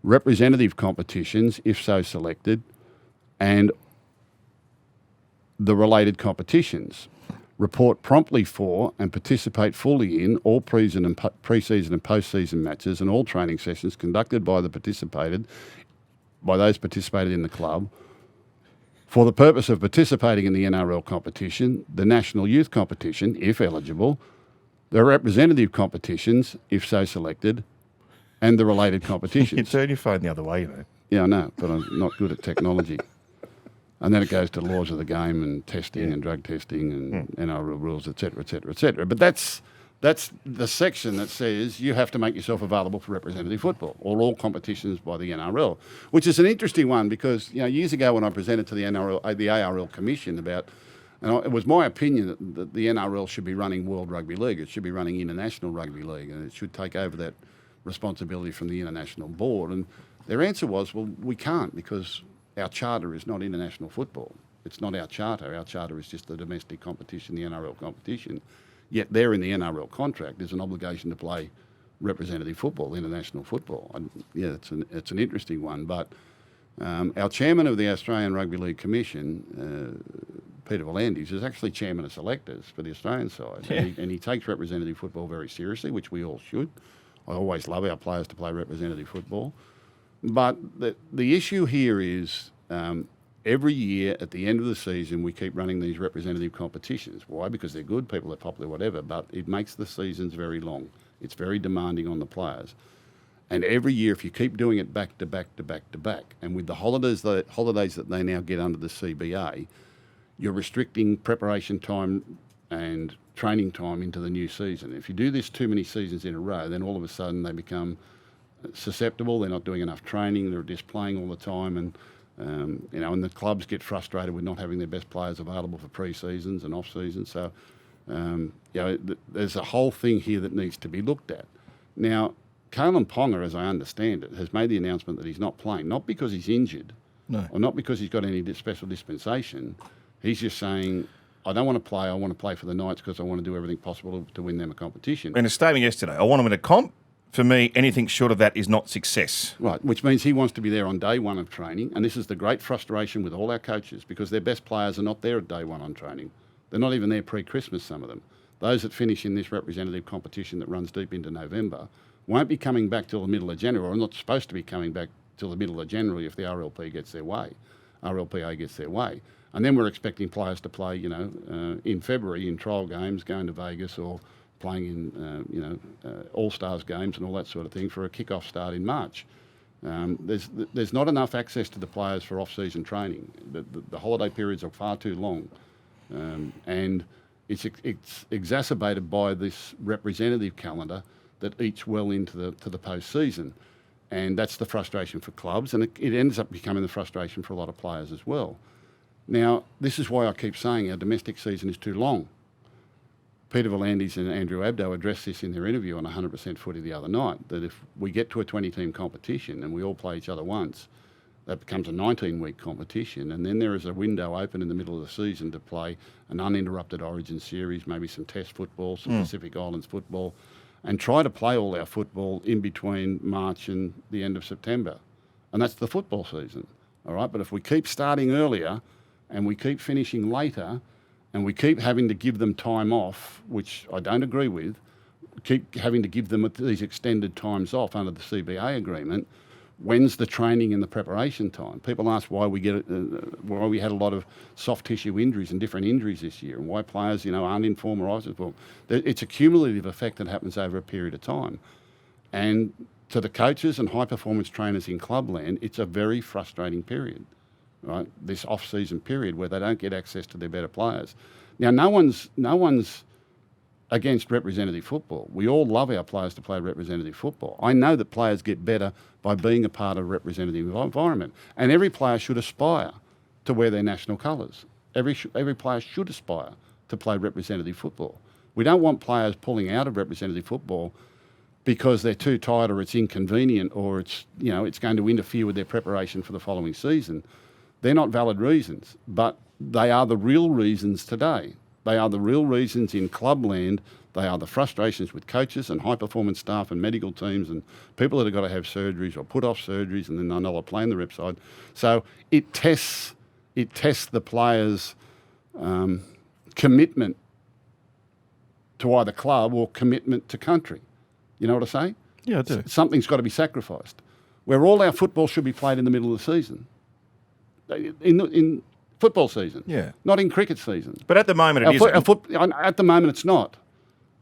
representative competitions, if so selected, and the related competitions. Report promptly for and participate fully in all pre-season and post-season matches and all training sessions conducted by those participated in the club for the purpose of participating in the NRL competition, the National Youth competition, if eligible, the representative competitions, if so selected, and the related competitions. You turn your phone the other way, you know. Yeah, I know, but I'm not good at technology. And then it goes to laws of the game and testing and drug testing and NRL rules, et cetera, et cetera, et cetera. But that's the section that says you have to make yourself available for representative football or all competitions by the NRL, which is an interesting one because years ago when I presented to the ARL Commission about, it was my opinion that the NRL should be running World Rugby League. It should be running International Rugby League, and it should take over that responsibility from the International Board. And their answer was, well, we can't because our charter is not international football. It's not our charter. Our charter is just the domestic competition, the NRL competition. Yet there in the NRL contract, there's an obligation to play representative football, international football. It's an interesting one. But our chairman of the Australian Rugby League Commission, Peter V'landys, is actually chairman of selectors for the Australian side. Yeah. And he takes representative football very seriously, which we all should. I always love our players to play representative football. But the issue here is every year at the end of the season we keep running these representative competitions. Why? Because they're good, people are popular, whatever, but it makes the seasons very long. It's very demanding on the players. And every year if you keep doing it back to back to back to back, and with the holidays that they now get under the CBA, you're restricting preparation time and training time into the new season. If you do this too many seasons in a row, then all of a sudden they become susceptible. They're not doing enough training. They're just playing all the time, and and the clubs get frustrated with not having their best players available for pre-seasons and off-seasons. So, there's a whole thing here that needs to be looked at. Now, Kalyn Ponga, as I understand it, has made the announcement that he's not playing, not because he's injured, or not because he's got any special dispensation. He's just saying, I don't want to play. I want to play for the Knights because I want to do everything possible to win them a competition. In a statement yesterday, I want to win a comp. For me, anything short of that is not success. Right, which means he wants to be there on day one of training. And this is the great frustration with all our coaches because their best players are not there at day one on training. They're not even there pre-Christmas, some of them. those that finish in this representative competition that runs deep into November won't be coming back till the middle of January, or not supposed to be coming back till the middle of January if the RLPA gets their way. And then we're expecting players to play, in February in trial games, going to Vegas or playing in, All-Stars games and all that sort of thing for a kick-off start in March. There's not enough access to the players for off-season training. The holiday periods are far too long. And it's exacerbated by this representative calendar that eats well into the post-season. And that's the frustration for clubs, and it ends up becoming the frustration for a lot of players as well. Now, this is why I keep saying our domestic season is too long. Peter V'landys and Andrew Abdo addressed this in their interview on 100% Footy the other night, that if we get to a 20-team competition and we all play each other once, that becomes a 19-week competition, and then there is a window open in the middle of the season to play an uninterrupted Origin series, maybe some Test football, some Pacific Islands football, and try to play all our football in between March and the end of September. And that's the football season, all right? But if we keep starting earlier and we keep finishing later and we keep having to give them time off, which I don't agree with, keep having to give them these extended times off under the CBA agreement, when's the training and the preparation time? People ask why we had a lot of soft tissue injuries and different injuries this year, and why players, aren't in form or isolated. Well, it's a cumulative effect that happens over a period of time. And to the coaches and high performance trainers in clubland, it's a very frustrating period, right? This off-season period where they don't get access to their better players. Now, no one's against representative football. We all love our players to play representative football. I know that players get better by being a part of a representative environment, and every player should aspire to wear their national colours. Every player should aspire to play representative football. We don't want players pulling out of representative football because they're too tired or it's inconvenient or it's going to interfere with their preparation for the following season. They're not valid reasons, but they are the real reasons today. They are the real reasons in clubland. They are the frustrations with coaches and high-performance staff and medical teams and people that have got to have surgeries or put off surgeries and then they're not playing the rep side. So it tests the players' commitment to either club or commitment to country. You know what I say? Yeah, I do. Something's got to be sacrificed. Where all our football should be played in the middle of the season. In football season. Yeah. Not in cricket season. But at the moment it isn't. At the moment it's not.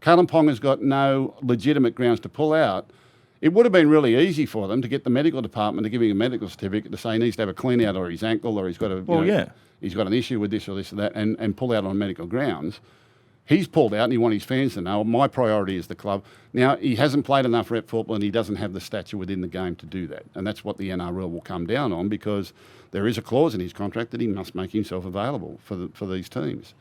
Kalyn Ponga's got no legitimate grounds to pull out. It would have been really easy for them to get the medical department to give him a medical certificate to say he needs to have a clean out or his ankle or he's got he's got an issue with this or this or that and pull out on medical grounds. He's pulled out and he wants his fans to know my priority is the club. Now, he hasn't played enough rep football and he doesn't have the stature within the game to do that. And that's what the NRL will come down on because there is a clause in his contract that he must make himself available for these teams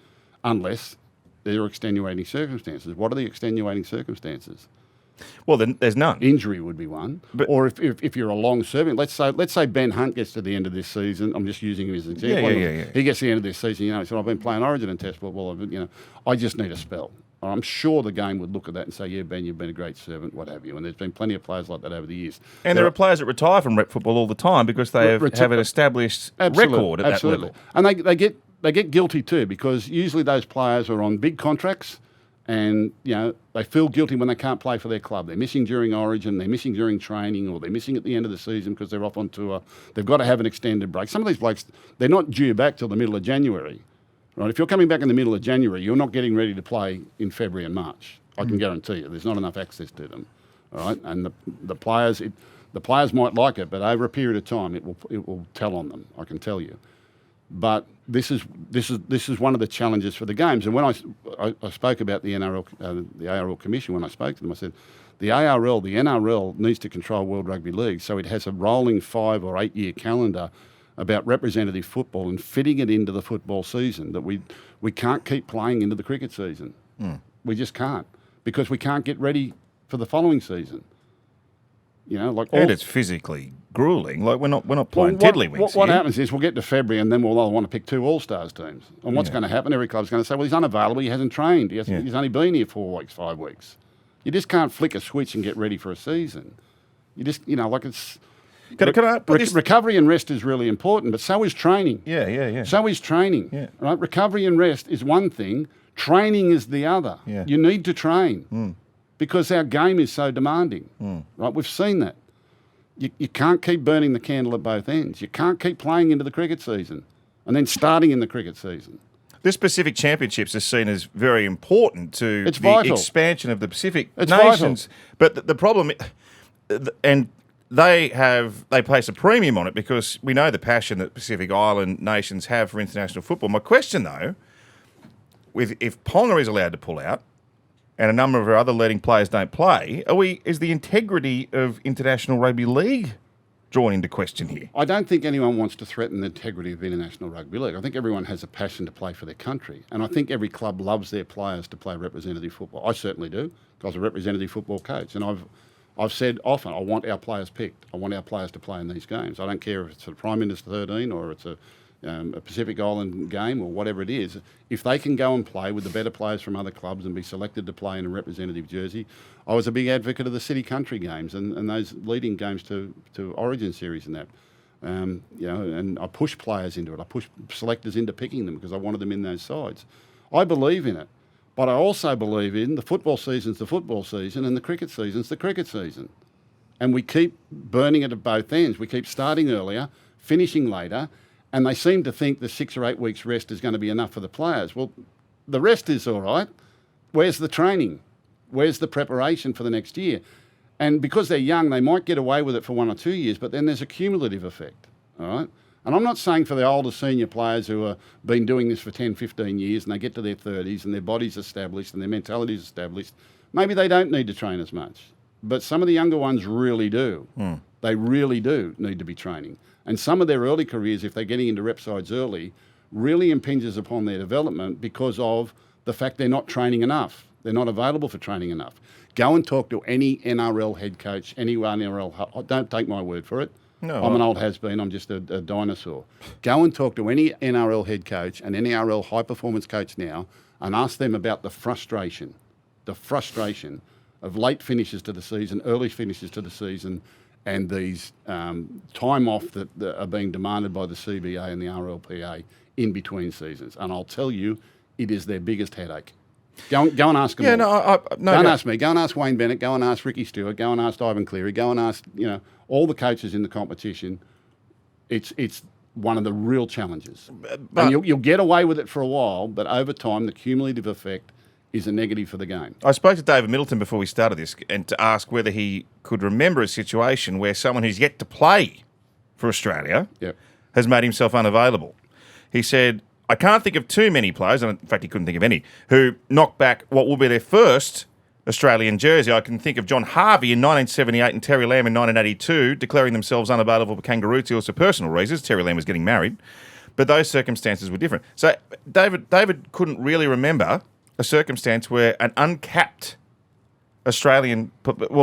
unless there are extenuating circumstances. What are the extenuating circumstances? Well, then there's none. Injury would be one. But or if you're a long-serving, let's say Ben Hunt gets to the end of this season. I'm just using him as an example. Yeah. He gets to the end of this season. He said, I've been playing Origin and Test football. I just need a spell. I'm sure the game would look at that and say, yeah, Ben, you've been a great servant, what have you. And there's been plenty of players like that over the years. And there are players that retire from rep football all the time because they have an established record at that level. And they get guilty too because usually those players are on big contracts. And, they feel guilty when they can't play for their club. They're missing during Origin, they're missing during training, or they're missing at the end of the season because they're off on tour. They've got to have an extended break. Some of these blokes, they're not due back till the middle of January. Right? If you're coming back in the middle of January, you're not getting ready to play in February and March. I can guarantee you. There's not enough access to them. All right? And the players might like it, but over a period of time, it will tell on them, I can tell you. But this is one of the challenges for the games. And when I spoke about the NRL, the ARL Commission, when I spoke to them, I said, the NRL needs to control World Rugby League, so it has a rolling 5 or 8 year calendar about representative football and fitting it into the football season. That we can't keep playing into the cricket season. We just can't because we can't get ready for the following season. And it's physically grueling. Like we're not playing tiddlywinks. What happens is we'll get to February and then we'll want to pick 2 All-Stars teams. And what's going to happen? Every club's going to say, well, he's unavailable. He hasn't trained. He's only been here 4 weeks, 5 weeks. You just can't flick a switch and get ready for a season. You just, it's... Recovery and rest is really important, but so is training. Yeah. So is training. Yeah. Right? Recovery and rest is one thing. Training is the other. Yeah. You need to train because our game is so demanding. Right? We've seen that. You can't keep burning the candle at both ends. You can't keep playing into the cricket season and then starting in the cricket season. This Pacific Championships is seen as very important to It's the vital. expansion of the Pacific It's nations. But the problem, and they place a premium on it because we know the passion that Pacific Island nations have for international football. My question, though, if Ponga is allowed to pull out and a number of our other leading players don't play, is the integrity of International Rugby League drawn into question here? I don't think anyone wants to threaten the integrity of International Rugby League. I think everyone has a passion to play for their country. And I think every club loves their players to play representative football. I certainly do, because I was a representative football coach. And I've said often, I want our players picked. I want our players to play in these games. I don't care if it's a Prime Minister's 13 or it's a Pacific Island game or whatever it is. If they can go and play with the better players from other clubs and be selected to play in a representative jersey. I was a big advocate of the City Country games and those leading games to Origin series and that. And I pushed players into it. I pushed selectors into picking them because I wanted them in those sides. I believe in it. But I also believe in the football season's the football season and the cricket season's the cricket season. And we keep burning it at both ends. We keep starting earlier, finishing later, and they seem to think the 6 or 8 weeks rest is going to be enough for the players. Well, the rest is all right. Where's the training? Where's the preparation for the next year? And because they're young, they might get away with it for 1 or 2 years, but then there's a cumulative effect, all right? And I'm not saying for the older senior players who have been doing this for 10, 15 years and they get to their 30s and their body's established and their mentality's established, maybe they don't need to train as much. But some of the younger ones really do. They really do need to be training. And some of their early careers, if they're getting into rep sides early, really impinges upon their development because of the fact they're not training enough. They're not available for training enough. Go and talk to any NRL head coach, any NRL. Don't take my word for it. No, I'm an old has-been. I'm just a dinosaur. Go and talk to any NRL head coach and any NRL high-performance coach now and ask them about the frustration of late finishes to the season, early finishes to the season, and these time off that are being demanded by the CBA and the RLPA in between seasons. And I'll tell you, it is their biggest headache. Go and ask them. Yeah, Don't ask me. Go and ask Wayne Bennett. Go and ask Ricky Stewart. Go and ask Ivan Cleary. Go and ask all the coaches in the competition. It's one of the real challenges. And you'll get away with it for a while, but over time, the cumulative effect is a negative for the game. I spoke to David Middleton before we started this and to ask whether he could remember a situation where someone who's yet to play for Australia has made himself unavailable. He said, I can't think of too many players, and in fact he couldn't think of any, who knocked back what will be their first Australian jersey. I can think of John Harvey in 1978 and Terry Lamb in 1982 declaring themselves unavailable for Kangaroos deals for personal reasons. Terry Lamb was getting married. But those circumstances were different. So David couldn't really remember a circumstance where an uncapped Australian,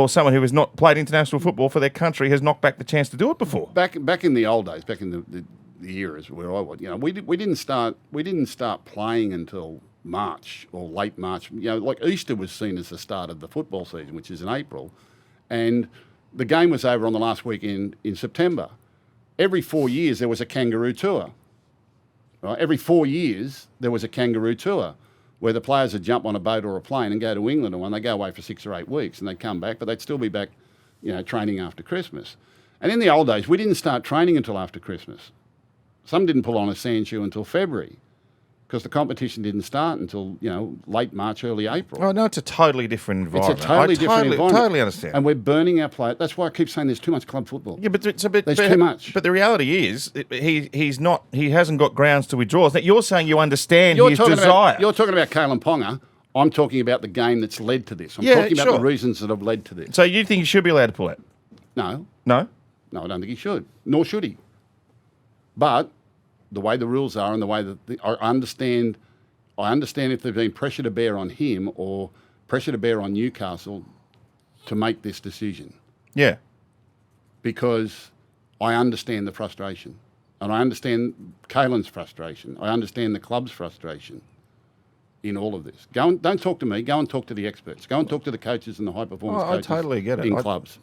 someone who has not played international football for their country has knocked back the chance to do it before. Back in the old days, back in the eras where I was, we didn't start playing until March or late March. Like Easter was seen as the start of the football season, which is in April, and the game was over on the last weekend in September. Every 4 years there was a Kangaroo tour. Right? Every 4 years there was a Kangaroo tour, where the players would jump on a boat or a plane and go to England, and they go away for 6 or 8 weeks, and they'd come back, but they'd still be back, training after Christmas. And in the old days, we didn't start training until after Christmas. Some didn't pull on a sand shoe until February, because the competition didn't start until, late March, early April. Oh, no, it's a totally different environment. It's a totally different environment. Totally understand. And we're burning our players. That's why I keep saying there's too much club football. Yeah, but there's too much. But the reality is, he hasn't got grounds to withdraw. You're saying you understand his desire. You're talking about Kalyn Ponga. I'm talking about the game that's led to this. I'm talking about the reasons that have led to this. So you think he should be allowed to pull out? No. No? No, I don't think he should. Nor should he. But the way the rules are and the way that I understand if there's been pressure to bear on him or pressure to bear on Newcastle to make this decision. Yeah. Because I understand the frustration. And I understand Kalyn's frustration. I understand the club's frustration in all of this. Don't talk to me. Go and talk to the experts. Go and talk to the coaches and the high-performance coaches I totally get it. in clubs.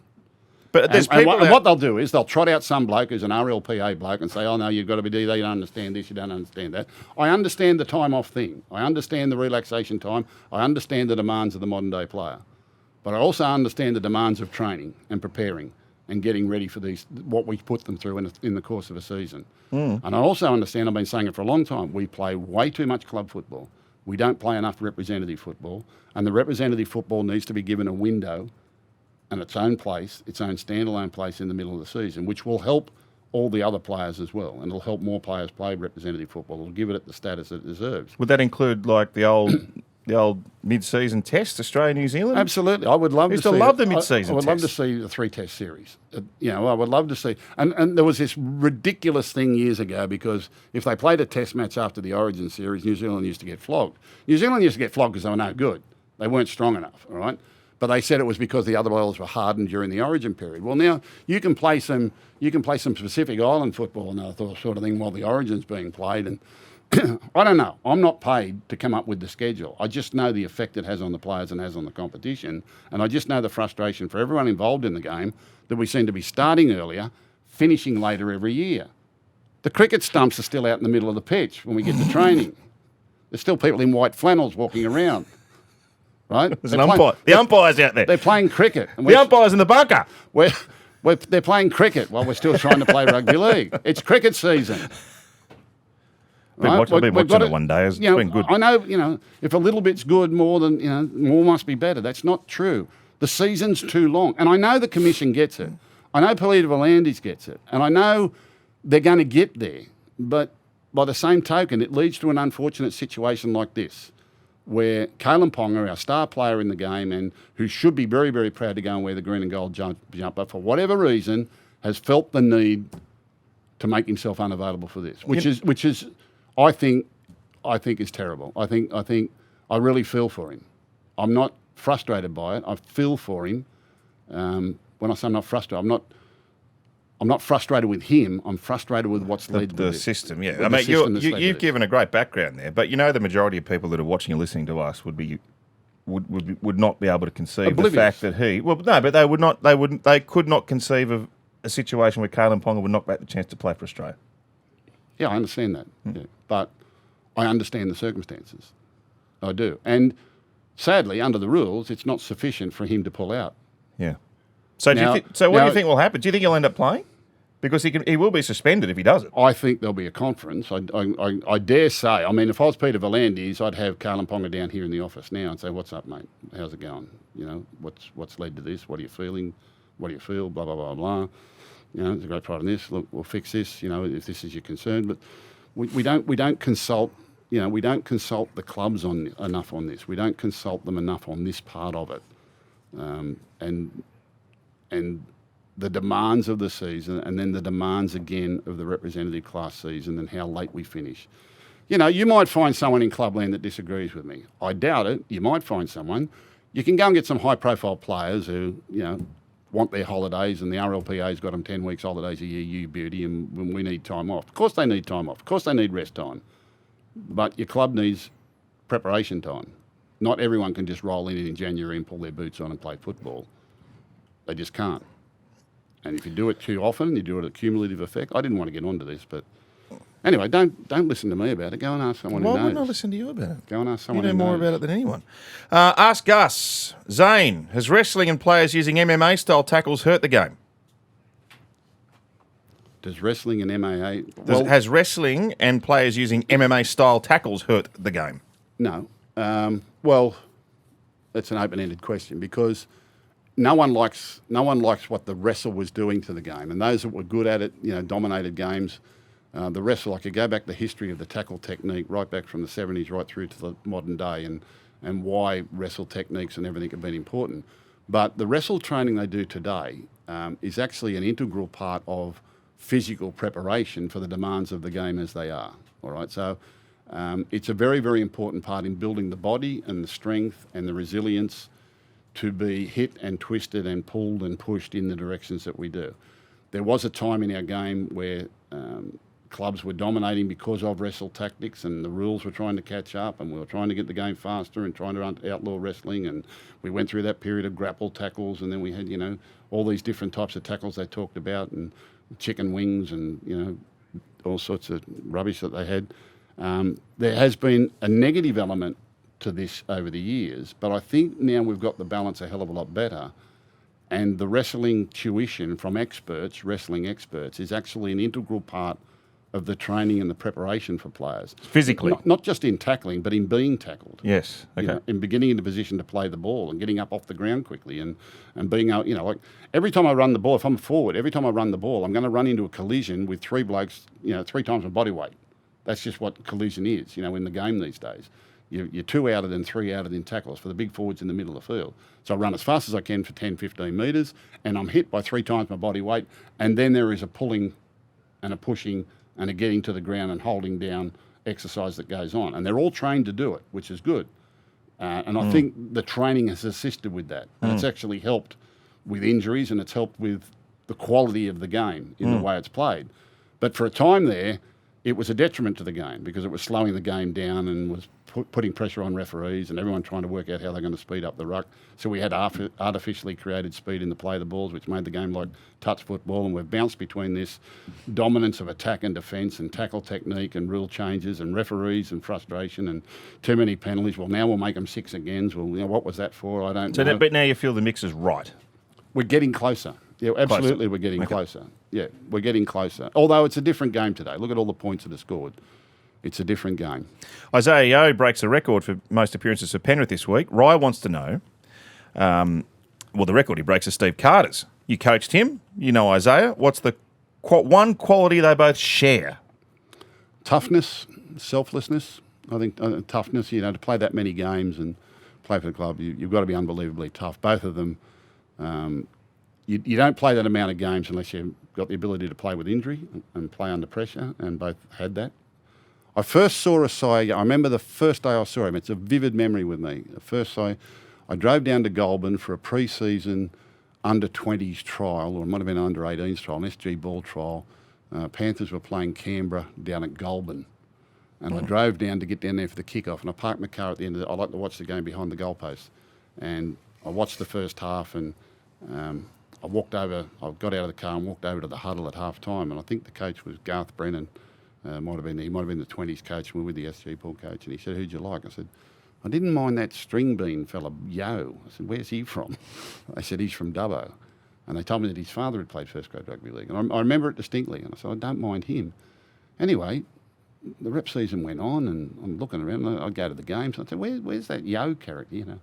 But there's and people what they'll do is they'll trot out some bloke who's an RLPA bloke and say, oh, no, you've got to be DD, you don't understand this, you don't understand that. I understand the time off thing. I understand the relaxation time. I understand the demands of the modern day player. But I also understand the demands of training and preparing and getting ready for what we put them through in the course of a season. And I also understand, I've been saying it for a long time, we play way too much club football. We don't play enough representative football, and the representative football needs to be given a window and its own place, its own standalone place in the middle of the season, which will help all the other players as well, and it'll help more players play representative football. It'll give it the status it deserves. Would that include like the old mid-season test, Australia, New Zealand? Absolutely, I would love to see. I used to love the mid-season. I would love to see the 3-test series. I would love to see. And there was this ridiculous thing years ago because if they played a test match after the Origin series, New Zealand used to get flogged. New Zealand used to get flogged because they were no good. They weren't strong enough. All right. But they said it was because the other bowlers were hardened during the Origin period. Well, now you can play some Pacific Island football and that sort of thing while the Origin's being played. And I don't know. I'm not paid to come up with the schedule. I just know the effect it has on the players and has on the competition. And I just know the frustration for everyone involved in the game that we seem to be starting earlier, finishing later every year. The cricket stumps are still out in the middle of the pitch when we get to training. There's still people in white flannels walking around. Right? There's an umpire. The umpire's out there. They're playing cricket. The umpire's in the bunker. They're playing cricket while we're still trying to play rugby league. It's cricket season. I've been watching it one day. It's been good. I know, if a little bit's good, more must be better. That's not true. The season's too long. And I know the Commission gets it. I know Pelita Volandis gets it. And I know they're going to get there. But by the same token, it leads to an unfortunate situation like this, where Kalyn Ponga, our star player in the game and who should be very, very proud to go and wear the green and gold jumper, for whatever reason, has felt the need to make himself unavailable for this, which is I think is terrible. I really feel for him. I'm not frustrated by it. I feel for him. When I say I'm not frustrated, I'm not frustrated with him. I'm frustrated with what's led to the this. system. Yeah, I mean, you've given a great background there, but the majority of people that are watching and listening to us would not be able to conceive Oblivious. the fact that they could not conceive of a situation where Kalyn Ponga would knock back the chance to play for Australia. Yeah, I understand that. Yeah. But I understand the circumstances. I do. And sadly, under the rules, it's not sufficient for him to pull out. Yeah. So what do you think will happen? Do you think he'll end up playing? Because he will be suspended if he doesn't. I think there'll be a conference. I dare say, I mean, if I was Peter Volandis, I'd have Kalyn Ponga down here in the office now and say, what's up, mate? How's it going? What's led to this? What are you feeling? What do you feel? Blah, blah, blah, blah. There's a great pride in this. Look, we'll fix this, if this is your concern. But we don't consult, we don't consult the clubs enough on this. We don't consult them enough on this part of it. And the demands of the season and then the demands again of the representative class season and how late we finish. You might find someone in clubland that disagrees with me. I doubt it. You might find someone. You can go and get some high-profile players who, want their holidays and the RLPA's got them 10 weeks holidays a year, you beauty, and when we need time off. Of course they need time off. Of course they need rest time. But your club needs preparation time. Not everyone can just roll in January and pull their boots on and play football. They just can't. And if you do it too often, you do it at cumulative effect. I didn't want to get onto this, but anyway, don't listen to me about it. Go and ask someone who knows. Why wouldn't I listen to you about it? Go and ask someone who knows. You know more about it than anyone. Ask Gus. Zane, has wrestling and players using MMA-style tackles hurt the game? Does wrestling and MAA... Has wrestling and players using MMA-style tackles hurt the game? No. That's an open-ended question because... No one likes what the wrestle was doing to the game, and those that were good at it, dominated games. The wrestle, I could go back the history of the tackle technique right back from the 70s right through to the modern day, and why wrestle techniques and everything have been important. But the wrestle training they do today is actually an integral part of physical preparation for the demands of the game as they are. All right, so it's a very, very important part in building the body and the strength and the resilience to be hit and twisted and pulled and pushed in the directions that we do. There was a time in our game where clubs were dominating because of wrestle tactics, and the rules were trying to catch up, and we were trying to get the game faster and trying to outlaw wrestling, and we went through that period of grapple tackles, and then we had, all these different types of tackles they talked about, and chicken wings, and, all sorts of rubbish that they had. There has been a negative element to this over the years, but I think now we've got the balance a hell of a lot better, and the wrestling tuition from wrestling experts, is actually an integral part of the training and the preparation for players. Physically? Not just in tackling, but in being tackled. Yes, okay. In getting into position to play the ball and getting up off the ground quickly and being out, like every time I run the ball, if I'm a forward, every time I run the ball, I'm going to run into a collision with three blokes, 3 times my body weight. That's just what collision is, in the game these days. You're 2 outed and 3 outed in tackles for the big forwards in the middle of the field. So I run as fast as I can for 10, 15 metres, and I'm hit by 3 times my body weight, and then there is a pulling and a pushing and a getting to the ground and holding down exercise that goes on. And they're all trained to do it, which is good. And I think the training has assisted with that. And it's actually helped with injuries, and it's helped with the quality of the game in the way it's played. But for a time there, it was a detriment to the game because it was slowing the game down and was putting pressure on referees and everyone trying to work out how they're going to speed up the ruck. So we had artificially created speed in the play of the balls, which made the game like touch football, and we've bounced between this dominance of attack and defence and tackle technique and rule changes and referees and frustration and too many penalties. Well, now we'll make them 6 agains. Well, what was that for? I don't know. But now you feel the mix is right. We're getting closer. Yeah, absolutely, we're getting closer. Yeah, we're getting closer. Although it's a different game today. Look at all the points that are scored. It's a different game. Isaiah Yeo breaks a record for most appearances for Penrith this week. Rye wants to know, the record he breaks is Steve Carter's. You coached him. You know Isaiah. What's the one quality they both share? Toughness, selflessness. I think toughness, to play that many games and play for the club, you've got to be unbelievably tough. Both of them. You don't play that amount of games unless you've got the ability to play with injury and play under pressure, and both had that. I first saw Isaiah, I remember the first day I saw him, it's a vivid memory with me. I drove down to Goulburn for a pre-season under-20s trial, or it might have been under-18s trial, an SG ball trial. Panthers were playing Canberra down at Goulburn. And I drove down to get down there for the kick-off, and I parked my car at the end of it. I like to watch the game behind the goalpost. And I watched the first half, and I got out of the car and walked over to the huddle at half-time, and I think the coach was Garth Brennan. He might have been the 20s coach, and we were with the SG ball coach, and he said, "Who'd you like?" I said, "I didn't mind that string bean fella, Yo." I said, "Where's he from?" They said, "He's from Dubbo." And they told me that his father had played first-grade rugby league. And I remember it distinctly, and I said, "I don't mind him." Anyway, the rep season went on, and I'm looking around, and I'd go to the games, and I said, where's that Yo character,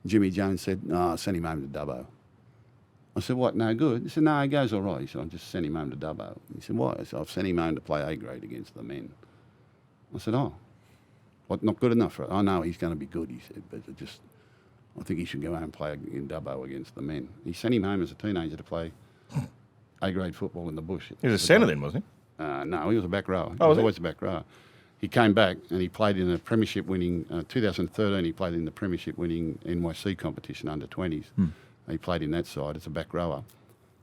Jimmy Jones said, "No, I sent him home to Dubbo." I said, "What, no good?" He said, "No, he goes all right." He said, "I just sent him home to Dubbo." He said, "Why?" I said, "I've sent him home to play A grade against the men." I said, "Oh, what, not good enough for it?" "Oh, no, he's going to be good," he said, "but I think he should go home and play in Dubbo against the men." He sent him home as a teenager to play A grade football in the bush. He was a centre then, wasn't he? No, he was a back rower. Oh, he was always a back rower. He came back and he played in a premiership winning, 2013, he played in the premiership winning NYC competition under 20s. He played in that side as a back rower.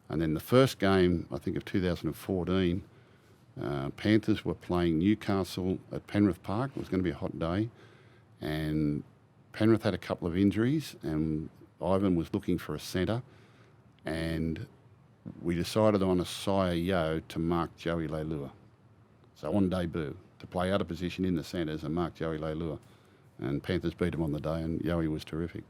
And then the first game, I think of 2014, Panthers were playing Newcastle at Penrith Park. It was going to be a hot day. And Penrith had a couple of injuries, and Ivan was looking for a centre. And we decided on Isaiah Yeo to mark Joey Leilua. So on debut, to play out of position in the centres and mark Joey Leilua. And Panthers beat him on the day, and Yoey was terrific.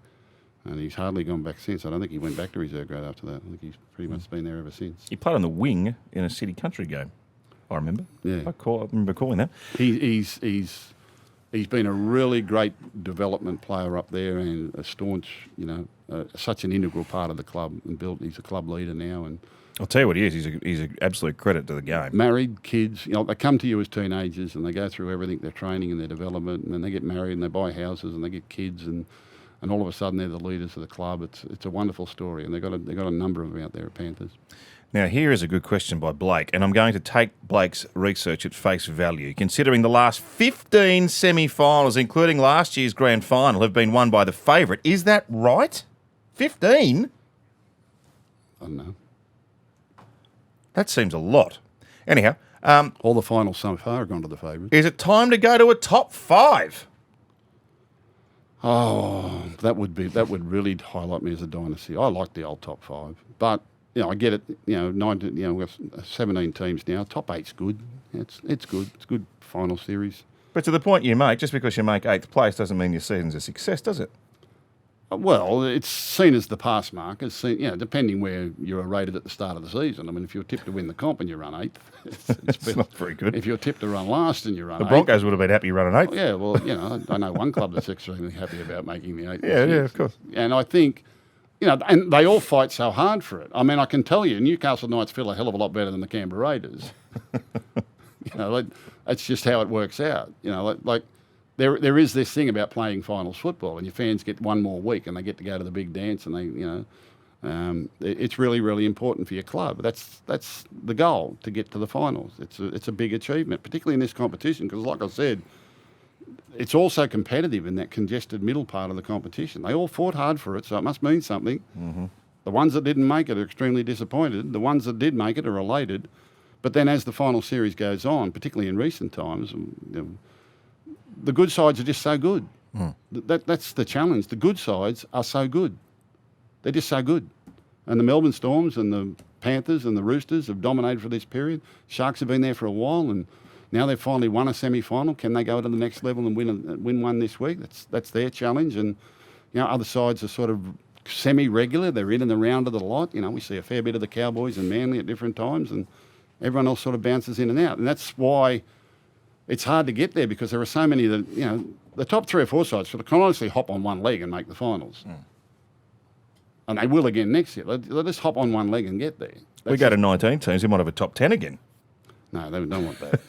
And he's hardly gone back since. I don't think he went back to reserve grade after that. I think he's pretty much been there ever since. He played on the wing in a city country game, I remember. Yeah. I remember calling that. He's been a really great development player up there, and a staunch, such an integral part of the club. And he's a club leader now. And I'll tell you what he is. He's an absolute credit to the game. Married, kids. They come to you as teenagers, and they go through everything, their training and their development, and then they get married and they buy houses and they get kids, and all of a sudden they're the leaders of the club. It's a wonderful story, and they've got a number of them out there at Panthers. Now, here is a good question by Blake, and I'm going to take Blake's research at face value. Considering the last 15 semi-finals, including last year's grand final, have been won by the favourite, is that right? 15? I don't know. That seems a lot. Anyhow, All the finals so far have gone to the favourites. Is it time to go to a top 5? Oh, that would really highlight me as a dynasty. I like the old top 5, but I get it. 19, we've got 17 teams now. Top 8's good. It's good. It's a good final series. But to the point you make, just because you make 8th place doesn't mean your season's a success, does it? Well, it's seen as the pass mark. It's seen, depending where you're rated at the start of the season. I mean, if you're tipped to win the comp and you run 8th, it's not very good. If you're tipped to run last and you run 8th. The Broncos would have been happy running 8th. Yeah, well, I know one club that's extremely happy about making the 8th. Yeah, of course. And I think, and they all fight so hard for it. I mean, I can tell you, Newcastle Knights feel a hell of a lot better than the Canberra Raiders. That's just how it works out. There is this thing about playing finals football, and your fans get one more week, and they get to go to the big dance, and it's really, really important for your club. That's the goal, to get to the finals. It's a big achievement, particularly in this competition, because, like I said, it's also competitive in that congested middle part of the competition. They all fought hard for it, so it must mean something. Mm-hmm. The ones that didn't make it are extremely disappointed. The ones that did make it are elated. But then, as the final series goes on, particularly in recent times, the good sides are just so good. That's the challenge. The good sides are so good. They're just so good. And the Melbourne Storms and the Panthers and the Roosters have dominated for this period. Sharks have been there for a while, and now they've finally won a semi-final. Can they go to the next level and win one this week? That's their challenge. And other sides are sort of semi-regular. They're in and around of the lot. We see a fair bit of the Cowboys and Manly at different times, and everyone else sort of bounces in and out. And that's why it's hard to get there, because there are so many that, the top 3 or 4 sides can honestly hop on one leg and make the finals. And they will again next year. They'll just hop on one leg and get there. We go to 19 teams, we might have a top 10 again. No, they don't want that.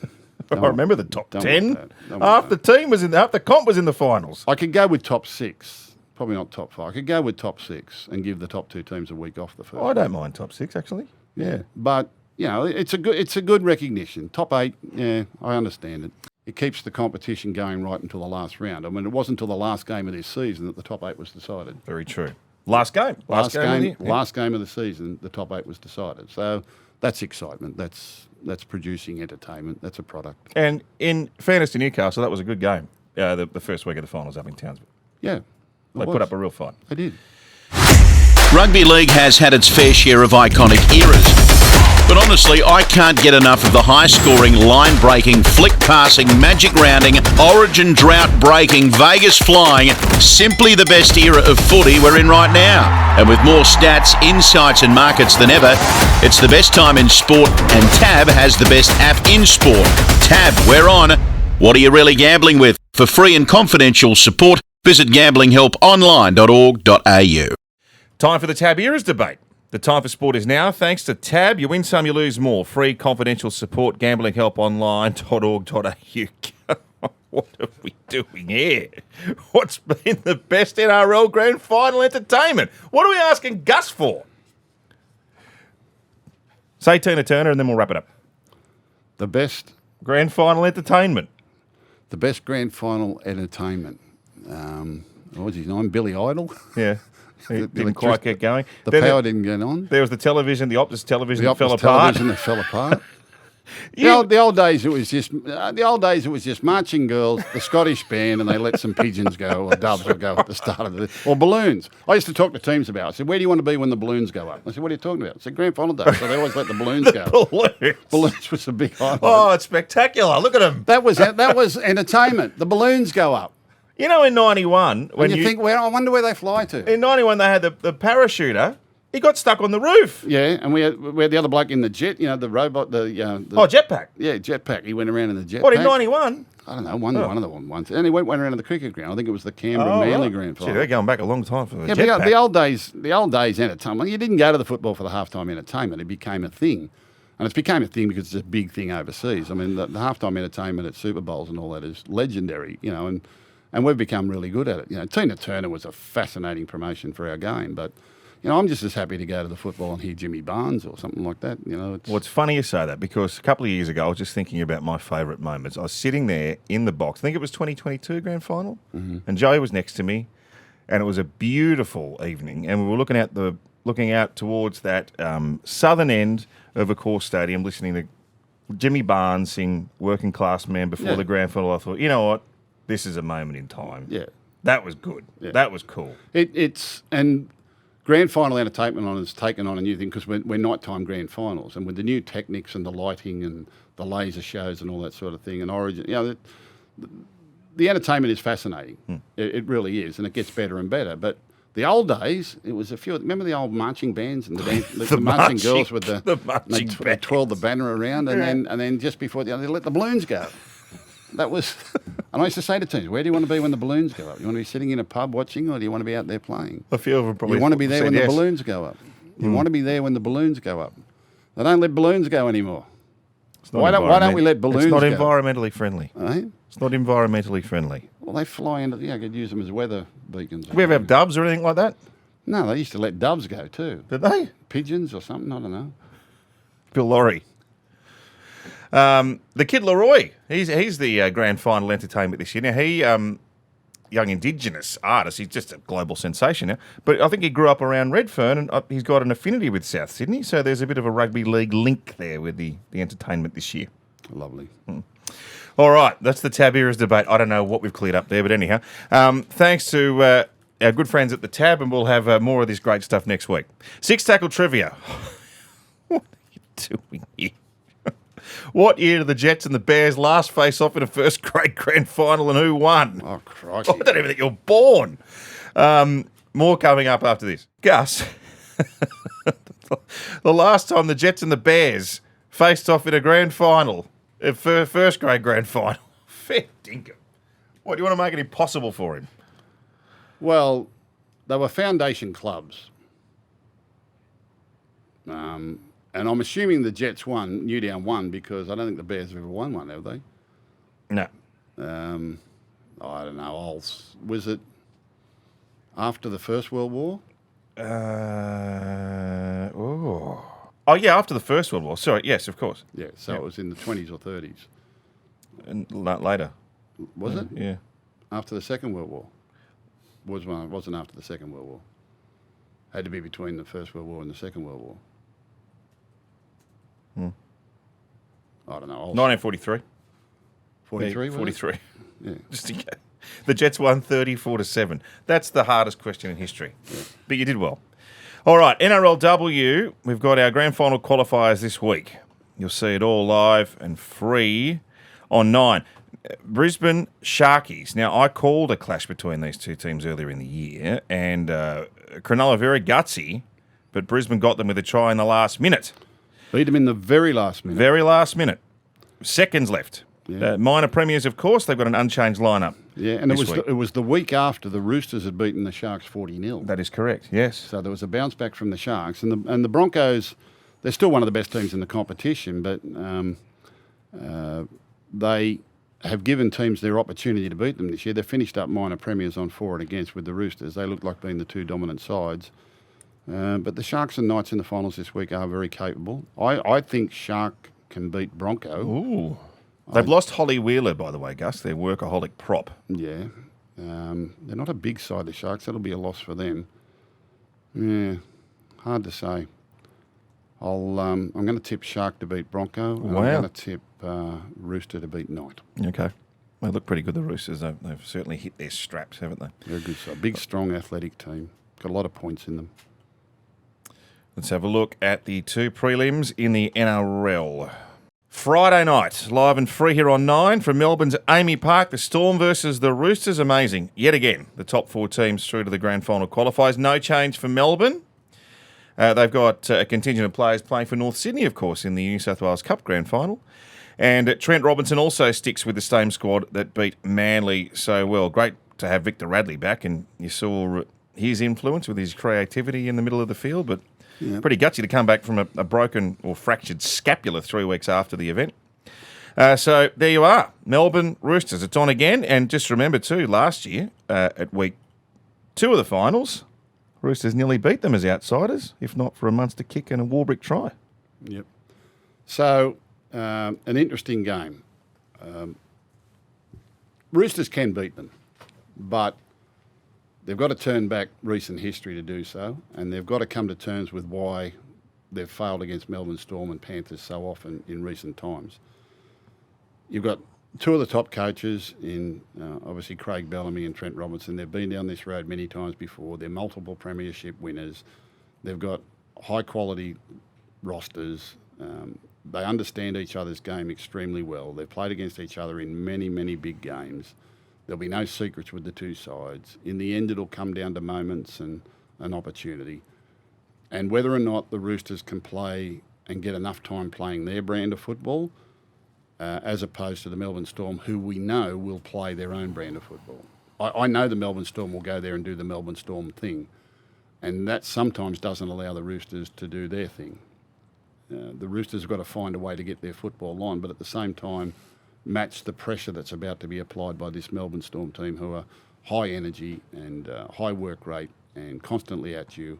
I remember the top 10. Half the comp was in the finals. I could go with top 6. Probably not top 5. I could go with top 6 and give the top 2 teams a week off the first. I don't mind top 6, actually. Yeah, but it's a good recognition. Top 8, yeah, I understand it. It keeps the competition going right until the last round. I mean, it wasn't until the last game of this season that the top 8 was decided. Very true. Last game of the season, the top 8 was decided. So that's excitement. That's producing entertainment. That's a product. And in fairness to Newcastle, that was a good game. The first week of the finals up in Townsville. Yeah, they put up a real fight. They did. Rugby league has had its fair share of iconic eras. But honestly, I can't get enough of the high-scoring, line-breaking, flick-passing, magic-rounding, origin drought-breaking, Vegas-flying, simply the best era of footy we're in right now. And with more stats, insights and markets than ever, it's the best time in sport, and Tab has the best app in sport. Tab, we're on. What are you really gambling with? For free and confidential support, visit gamblinghelponline.org.au. Time for the Tab Eras debate. The time for sport is now. Thanks to Tab, you win some, you lose more. Free confidential support, gamblinghelponline.org.au. What are we doing here? What's been the best NRL grand final entertainment? What are we asking Gus for? Say Tina Turner and then we'll wrap it up. The best grand final entertainment. The best grand final entertainment. What was his name? Billy Idol? Yeah. It didn't quite get going. The power didn't get on. There was the television, the Optus television that fell apart. Television that fell apart. The old days it was just marching girls, the Scottish band, and they let some pigeons go or doves go at the start of it, or balloons. I used to talk to teams about it. I said, "Where do you want to be when the balloons go up?" I said, "What are you talking about?" I said, "Grand final day." So they always let the balloons go. Balloons was a big highlight. Oh, it's spectacular! Look at them. That was entertainment. The balloons go up. You know, in 91, when you think, well, I wonder where they fly to. In 91, they had the parachuter. He got stuck on the roof. Yeah, and we had the other bloke in the jet, the robot, jetpack. Yeah, jetpack. He went around in the jetpack. What, in 91? I don't know, one of the ones. And he went around to the cricket ground. I think it was the Canberra Manly grand final. Gee, they're going back a long time for the jetpack. Yeah, the old days entertainment. You didn't go to the football for the halftime entertainment. It became a thing. And it's became a thing because it's a big thing overseas. I mean, the halftime entertainment at Super Bowls and all that is legendary, and we've become really good at it. Tina Turner was a fascinating promotion for our game, but I'm just as happy to go to the football and hear Jimmy Barnes or something like that. Well, it's funny you say that because a couple of years ago, I was just thinking about my favourite moments. I was sitting there in the box. I think it was 2022 grand final, and Joey was next to me, and it was a beautiful evening, and we were looking out towards that southern end of a core stadium, listening to Jimmy Barnes sing Working Class Man before the grand final, I thought, you know what? This is a moment in time. Yeah. That was good. Yeah. That was cool. And grand final entertainment has taken on a new thing because we're nighttime grand finals, and with the new techniques and the lighting and the laser shows and all that sort of thing, and Origin, the entertainment is fascinating. It really is, and it gets better and better. But the old days, it was a few. Remember the old marching bands and the marching girls with the marching they twirled the banner around, and then just before they let the balloons go. That was, and I used to say to teams, where do you want to be when the balloons go up? You want to be sitting in a pub watching, or do you want to be out there playing? A few of them probably. You want to be there when yes. the balloons go up. You want to be there when the balloons go up. They don't let balloons go anymore. Why don't we let balloons go? It's not environmentally friendly. Eh? It's not environmentally friendly. Well, they fly into, I could use them as weather beacons. Do we ever have doves or anything like that? No, they used to let doves go too. Did they? Pigeons or something, I don't know. Bill Laurie. The kid Leroy, he's the grand final entertainment this year. Now, he, young Indigenous artist, he's just a global sensation now. But I think he grew up around Redfern and he's got an affinity with South Sydney. So there's a bit of a rugby league link there with the entertainment this year. Lovely. All right, that's the Tab Eras debate. I don't know what we've cleared up there, but anyhow, thanks to our good friends at the Tab, and we'll have more of this great stuff next week. Six tackle trivia. What are you doing here? What year did the Jets and the Bears last face off in a first grade grand final, and who won? Oh, crikey. I don't even think you're born. More coming up after this. Gus, the last time the Jets and the Bears faced off in a grand final, a first grade grand final. Fair dinkum. What, do you want to make it impossible for him? Well, they were foundation clubs. And I'm assuming the Jets won, Newdown won, because I don't think the Bears have ever won one, have they? No. I don't know. Was it after the First World War? Oh, yeah, after the First World War. Sorry, yes, of course. Yeah, so it was in the 20s or 30s. And later. Was it? Yeah. After the Second World War? It wasn't after the Second World War. Had to be between the First World War and the Second World War. I don't know. 1943. 43? 43. Yeah. Just in case. The Jets won 34-7. That's the hardest question in history. Yeah. But you did well. All right, NRLW, we've got our grand final qualifiers this week. You'll see it all live and free on 9. Brisbane Sharkies. Now, I called a clash between these two teams earlier in the year, and Cronulla very gutsy, but Brisbane got them with a try in the last minute. Beat them in the very last minute. Very last minute. Seconds left. Yeah. Minor premiers, of course, they've got an unchanged lineup. Yeah, and it was the week after the Roosters had beaten the Sharks 40-0. That is correct, yes. So there was a bounce back from the Sharks. And the Broncos, they're still one of the best teams in the competition, but they have given teams their opportunity to beat them this year. They've finished up minor premiers on for and against with the Roosters. They look like being the two dominant sides. But the Sharks and Knights in the finals this week are very capable. I think Shark can beat Bronco. Ooh. They've lost Holly Wheeler, by the way, Gus, their workaholic prop. Yeah. They're not a big side, the Sharks. That'll be a loss for them. Yeah, hard to say. I'm going to tip Shark to beat Bronco. And Wow. I'm going to tip Rooster to beat Knight. Okay. They look pretty good, the Roosters. They've certainly hit their straps, haven't they? They're a good side. Big, strong, athletic team. Got a lot of points in them. Let's have a look at the two prelims in the NRL. Friday night, live and free here on 9 from Melbourne's Amy Park. The Storm versus the Roosters. Amazing. Yet again, the top 4 teams through to the grand final qualifiers. No change for Melbourne. They've got a contingent of players playing for North Sydney, of course, in the New South Wales Cup grand final. And Trent Robinson also sticks with the same squad that beat Manly so well. Great to have Victor Radley back, and you saw his influence with his creativity in the middle of the field, but pretty gutsy to come back from a broken or fractured scapula 3 weeks after the event. So there you are, Melbourne Roosters. It's on again, and just remember too, last year at week 2 of the finals, Roosters nearly beat them as outsiders, if not for a Munster kick and a Warbrick try. Yep. So, an interesting game. Roosters can beat them, but they've got to turn back recent history to do so, and they've got to come to terms with why they've failed against Melbourne Storm and Panthers so often in recent times. You've got two of the top coaches in obviously Craig Bellamy and Trent Robinson. They've been down this road many times before. They're multiple premiership winners. They've got high quality rosters. They understand each other's game extremely well. They've played against each other in many, many big games. There'll be no secrets with the two sides. In the end, it'll come down to moments and an opportunity. And whether or not the Roosters can play and get enough time playing their brand of football, as opposed to the Melbourne Storm, who we know will play their own brand of football. I know the Melbourne Storm will go there and do the Melbourne Storm thing, and that sometimes doesn't allow the Roosters to do their thing. The Roosters have got to find a way to get their football on, but at the same time match the pressure that's about to be applied by this Melbourne Storm team, who are high energy and high work rate and constantly at you.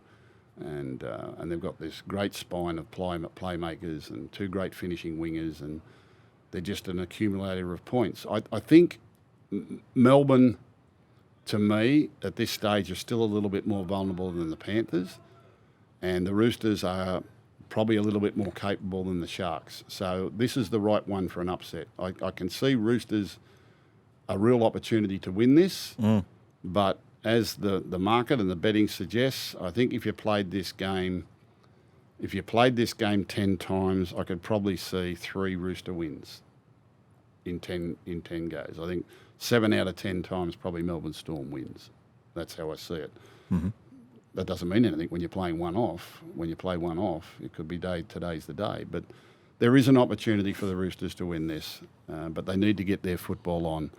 And they've got this great spine of playmakers and two great finishing wingers, and they're just an accumulator of points. I think Melbourne, to me, at this stage, are still a little bit more vulnerable than the Panthers, and the Roosters are probably a little bit more capable than the Sharks. So this is the right one for an upset. I can see Roosters a real opportunity to win this, but as the market and the betting suggests, I think if you played this game 10 times, I could probably see 3 Rooster wins in 10 goes. I think 7 out of 10 times probably Melbourne Storm wins. That's how I see it. Mm-hmm. That doesn't mean anything when you're playing one off. When you play one off, it could be today's the day. But there is an opportunity for the Roosters to win this, but they need to get their football on.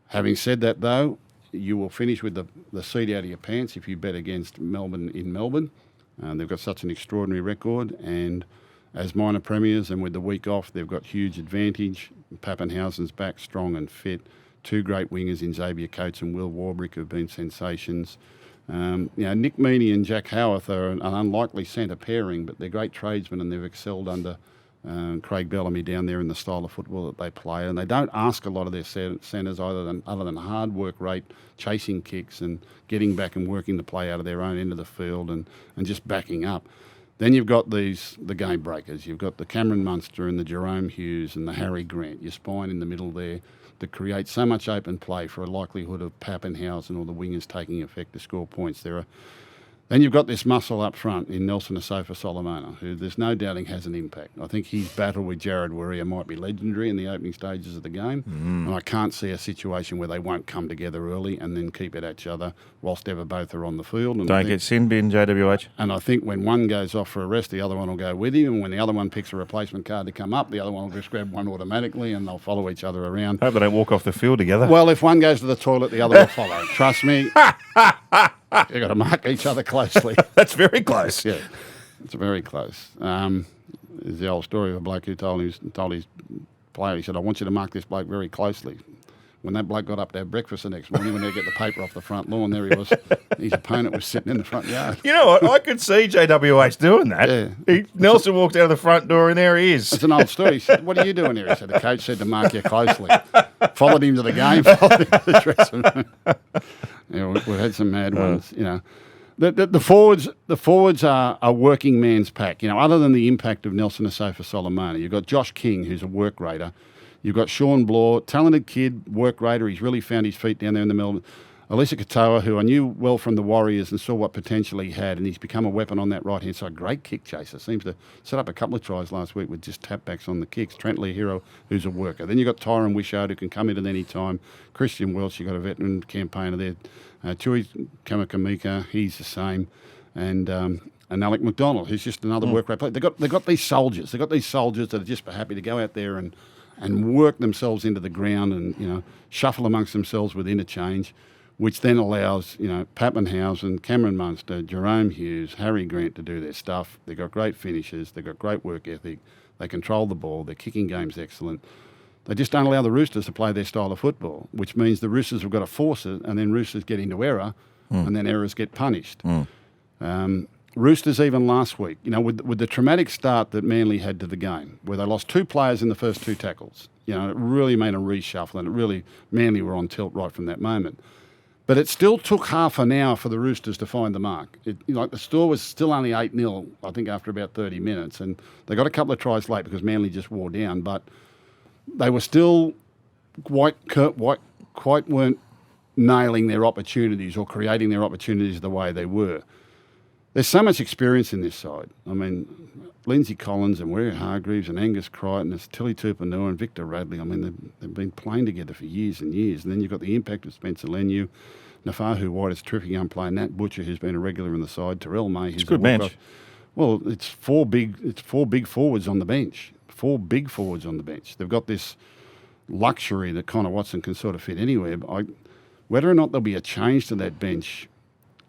Having said that, though, you will finish with the seat out of your pants if you bet against Melbourne in Melbourne. They've got such an extraordinary record, and as minor premiers and with the week off, they've got huge advantage. Pappenhausen's back strong and fit. 2 great wingers in Xavier Coates and Will Warbrick have been sensations. Nick Meaney and Jack Howarth are an unlikely centre pairing, but they're great tradesmen and they've excelled under Craig Bellamy down there in the style of football that they play. And they don't ask a lot of their centres other than hard work rate, chasing kicks and getting back and working the play out of their own end of the field and just backing up. Then you've got the game breakers. You've got the Cameron Munster and the Jerome Hughes and the Harry Grant, your spine in the middle there, that create so much open play for a likelihood of Pappenhausen or the wingers taking effect to score points. Then you've got this muscle up front in Nelson Asofa Solomona, who there's no doubting has an impact. I think his battle with Jared Warrior might be legendary in the opening stages of the game, and I can't see a situation where they won't come together early and then keep at each other whilst ever both are on the field. And Don't get sin bin, JWH. And I think when one goes off for a rest, the other one will go with him, and when the other one picks a replacement card to come up, the other one will just grab one automatically and they'll follow each other around. Hope they don't walk off the field together. Well, if one goes to the toilet, the other will follow. Trust me. You've got to mark each other closely. That's very close. Yeah, it's very close. There's the old story of a bloke who told his player, he said, I want you to mark this bloke very closely. When that bloke got up to have breakfast the next morning, when they get the paper off the front lawn, there he was. His opponent was sitting in the front yard. You know what? I could see JWH doing that. Yeah. Nelson walked out of the front door and there he is. It's an old story. He said, what are you doing here? He said, the coach said to mark you closely. Followed him to the game, followed him to the dressing room. We've had some mad ones, The forwards are a working man's pack. Other than the impact of Nelson Asofa Solomona, you've got Josh King, who's a work rater. You've got Sean Blaw, talented kid, work rater. He's really found his feet down there in the Melbourne. Elisa Katoa, who I knew well from the Warriors and saw what potential he had, and he's become a weapon on that right-hand side. Great kick chaser. Seems to set up a couple of tries last week with just tap-backs on the kicks. Trent Hero, who's a worker. Then you've got Tyron Wishart, who can come in at any time. Christian Welch, you've got a veteran campaigner there. Tui Kamakamika, he's the same. And Alec McDonald, who's just another work rate player. They've got these soldiers. They've got these soldiers that are just happy to go out there and work themselves into the ground and, shuffle amongst themselves with interchange, which then allows, Pappenhausen, Cameron Munster, Jerome Hughes, Harry Grant to do their stuff. They've got great finishers. They've got great work ethic. They control the ball. Their kicking game's excellent. They just don't allow the Roosters to play their style of football, which means the Roosters have got to force it, and then Roosters get into error, and then errors get punished. Roosters even last week, with the traumatic start that Manly had to the game, where they lost 2 players in the first 2 tackles, it really made a reshuffle, and Manly were on tilt right from that moment. But it still took half an hour for the Roosters to find the mark. The score was still only 8-0, I think, after about 30 minutes. And they got a couple of tries late because Manly just wore down. But they were still quite weren't nailing their opportunities or creating their opportunities the way they were. There's so much experience in this side. I mean, Lindsay Collins and Warrior Hargreaves and Angus Crichton and Tilly Tupanua and Victor Radley, I mean, they've been playing together for years and years. And then you've got the impact of Spencer Leniu, Nafahu White is a terrific young player, Nat Butcher, who's been a regular in the side, Terrell May, who's a good bench. Well, it's four big forwards on the bench. 4 big forwards on the bench. They've got this luxury that Connor Watson can sort of fit anywhere. But whether or not there'll be a change to that bench,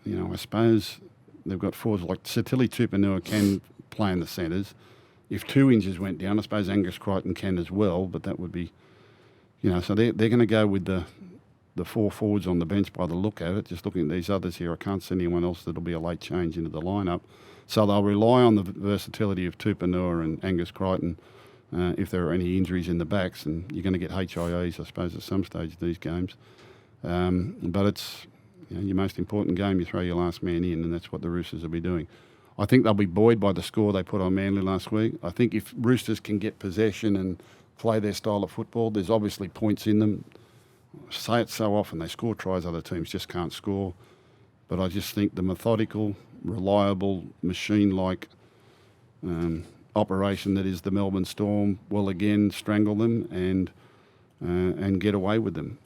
I suppose they've got forwards like Satili Tupanua can play in the centres. If 2 inches went down, I suppose Angus Crichton can as well, but that would be, so they're going to go with the 4 forwards on the bench by the look of it. Just looking at these others here, I can't see anyone else that'll be a late change into the lineup. So they'll rely on the versatility of Tupanua and Angus Crichton if there are any injuries in the backs, and you're going to get HIAs, I suppose, at some stage of these games. But it's your most important game, you throw your last man in, and that's what the Roosters will be doing. I think they'll be buoyed by the score they put on Manly last week. I think if Roosters can get possession and play their style of football, there's obviously points in them. I say it so often, they score tries other teams just can't score. But I just think the methodical, reliable, machine-like operation that is the Melbourne Storm will again strangle them and get away with them.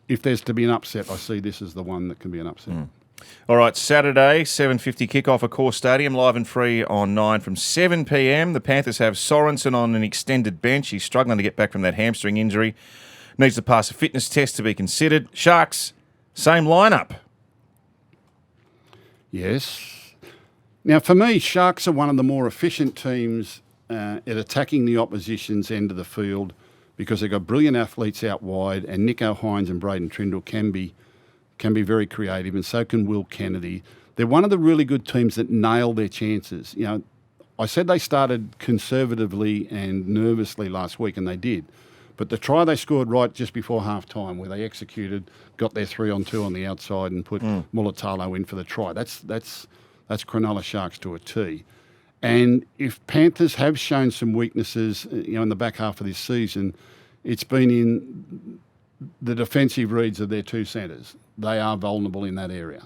If there's to be an upset, I see this as the one that can be an upset. All right, Saturday, 7:50 kickoff at Core Stadium, live and free on 9 from 7 p.m. The Panthers have Sorensen on an extended bench. He's struggling to get back from that hamstring injury. Needs to pass a fitness test to be considered. Sharks, same lineup. Yes. Now, for me, Sharks are one of the more efficient teams at attacking the opposition's end of the field because they've got brilliant athletes out wide, and Nico Hines and Brayden Trindall can be very creative, and so can Will Kennedy. They're one of the really good teams that nail their chances. I said they started conservatively and nervously last week, and they did. But the try they scored right just before half-time, where they executed, got their 3-on-2 on the outside and put Mulatalo in for the try, that's Cronulla Sharks to a T. And if Panthers have shown some weaknesses, in the back half of this season, it's been in the defensive reads of their 2 centres. They are vulnerable in that area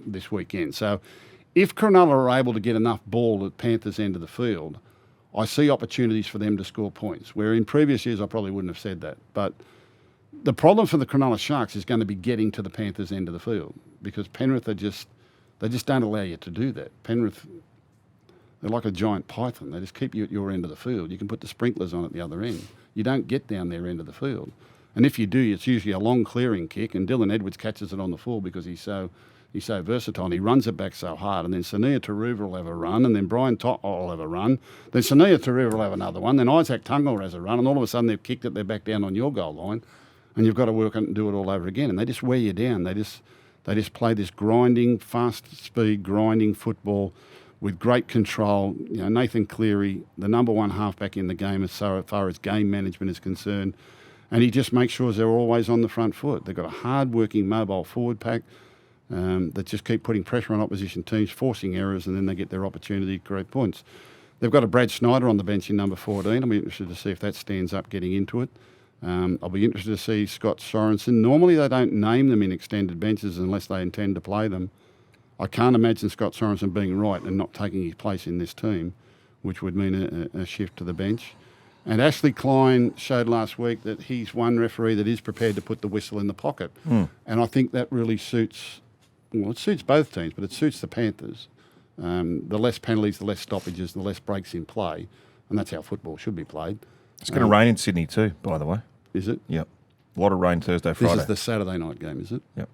this weekend. So if Cronulla are able to get enough ball at Panthers' end of the field, I see opportunities for them to score points, where in previous years I probably wouldn't have said that. But the problem for the Cronulla Sharks is going to be getting to the Panthers' end of the field, because Penrith they just don't allow you to do that. Penrith, they're like a giant python. They just keep you at your end of the field. You can put the sprinklers on at the other end. You don't get down their end of the field. And if you do, it's usually a long clearing kick, and Dylan Edwards catches it on the full because he's so versatile. He runs it back so hard, and then Sania Taruva will have a run, and then Brian Tot will have a run. Then Sania Taruva will have another one. Then Isaac Tungal has a run, and all of a sudden they've kicked it. They're back down on your goal line, and you've got to work on it and do it all over again. And they just wear you down. They just play this grinding, fast speed, grinding football with great control. Nathan Cleary, the number 1 halfback in the game as far as game management is concerned, and he just makes sure they're always on the front foot. They've got a hard-working mobile forward pack that just keep putting pressure on opposition teams, forcing errors, and then they get their opportunity to create points. They've got a Brad Snyder on the bench in number 14. I'll be interested to see if that stands up getting into it. I'll be interested to see Scott Sorensen. Normally they don't name them in extended benches unless they intend to play them. I can't imagine Scott Sorensen being right and not taking his place in this team, which would mean a shift to the bench. And Ashley Klein showed last week that he's one referee that is prepared to put the whistle in the pocket. And I think that really suits, it suits both teams, but it suits the Panthers. The less penalties, the less stoppages, the less breaks in play. And that's how football should be played. It's going to rain in Sydney too, by the way. Is it? Yep. A lot of rain Thursday, Friday. This is the Saturday night game, is it? Yep.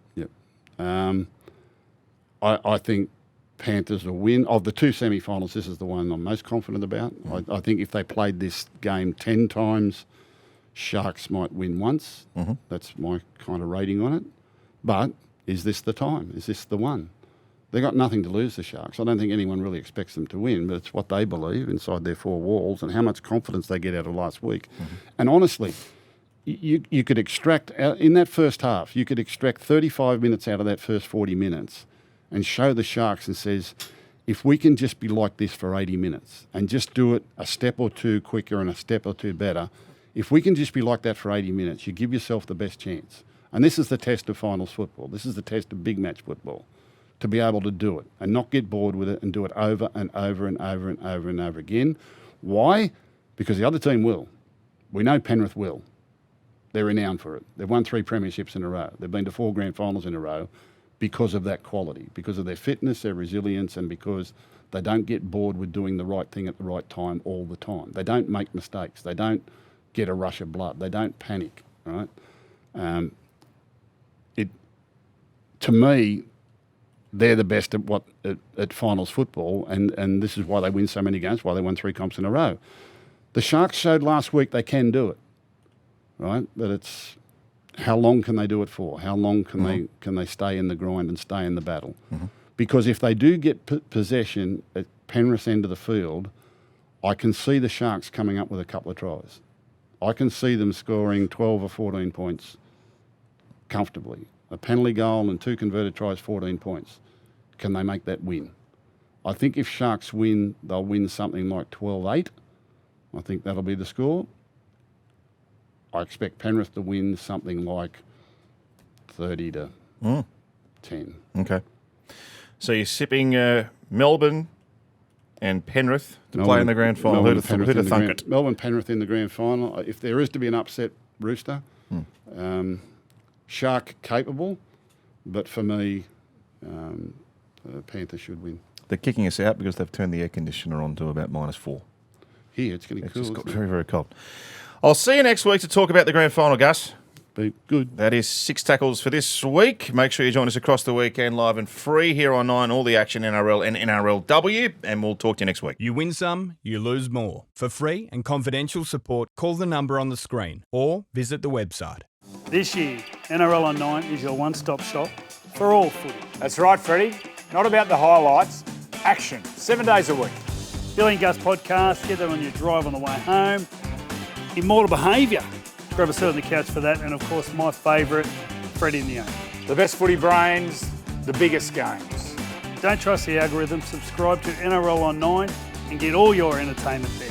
I think Panthers will win. Of the 2 semi-finals, this is the one I'm most confident about. I think if they played this game 10 times, Sharks might win once. That's my kind of rating on it. But is this the time? Is this the one? They've got nothing to lose, the Sharks. I don't think anyone really expects them to win, but it's what they believe inside their 4 walls and how much confidence they get out of last week. And honestly, you could extract, in that first half, you could extract 35 minutes out of that first 40 minutes and show the Sharks and says, if we can just be like this for 80 minutes and just do it a step or two quicker and a step or two better, if we can just be like that for 80 minutes, you give yourself the best chance. And this is the test of finals football. This is the test of big match football, to be able to do it and not get bored with it and do it over and over and over and over and over again. Why? Because the other team will. We know Penrith will. They're renowned for it. They've won 3 premierships in a row. They've been to 4 grand finals in a row because of that quality, because of their fitness, their resilience, and because they don't get bored with doing the right thing at the right time all the time. They don't make mistakes. They don't get a rush of blood. They don't panic, right? To me, they're the best at finals football, and this is why they win so many games, why they won 3 comps in a row. The Sharks showed last week they can do it, right? But it's how long can they do it for? How long can they stay in the grind and stay in the battle? Mm-hmm. Because if they do get possession at Penrith's end of the field, I can see the Sharks coming up with a couple of tries. I can see them scoring 12 or 14 points comfortably. A penalty goal and 2 converted tries, 14 points. Can they make that win? I think if Sharks win, they'll win something like 12-8. I think that'll be the score. I expect Penrith to win something like 30-10. Okay. So you're sipping Melbourne and Penrith to play in the grand final. Who'd have thunk it? Melbourne, Penrith in the grand final. If there is to be an upset, Rooster. Shark capable, but for me, Panthers should win. They're kicking us out because they've turned the air conditioner on to about -4. Here, it's getting cool. It's got very, very cold. I'll see you next week to talk about the grand final, Gus. Be good. That is 6 tackles for this week. Make sure you join us across the weekend, live and free here on 9, all the action NRL and NRLW, and we'll talk to you next week. You win some, you lose more. For free and confidential support, call the number on the screen or visit the website. This year, NRL on 9 is your one-stop shop for all footy. That's right, Freddie. Not about the highlights. Action. 7 days a week. Billy and Gus podcast, get that on your drive on the way home. Immortal Behaviour. Grab a seat on the couch for that. And, of course, my favourite, Freddie in the 8. The best footy brains, the biggest games. Don't trust the algorithm. Subscribe to NRL on 9 and get all your entertainment there.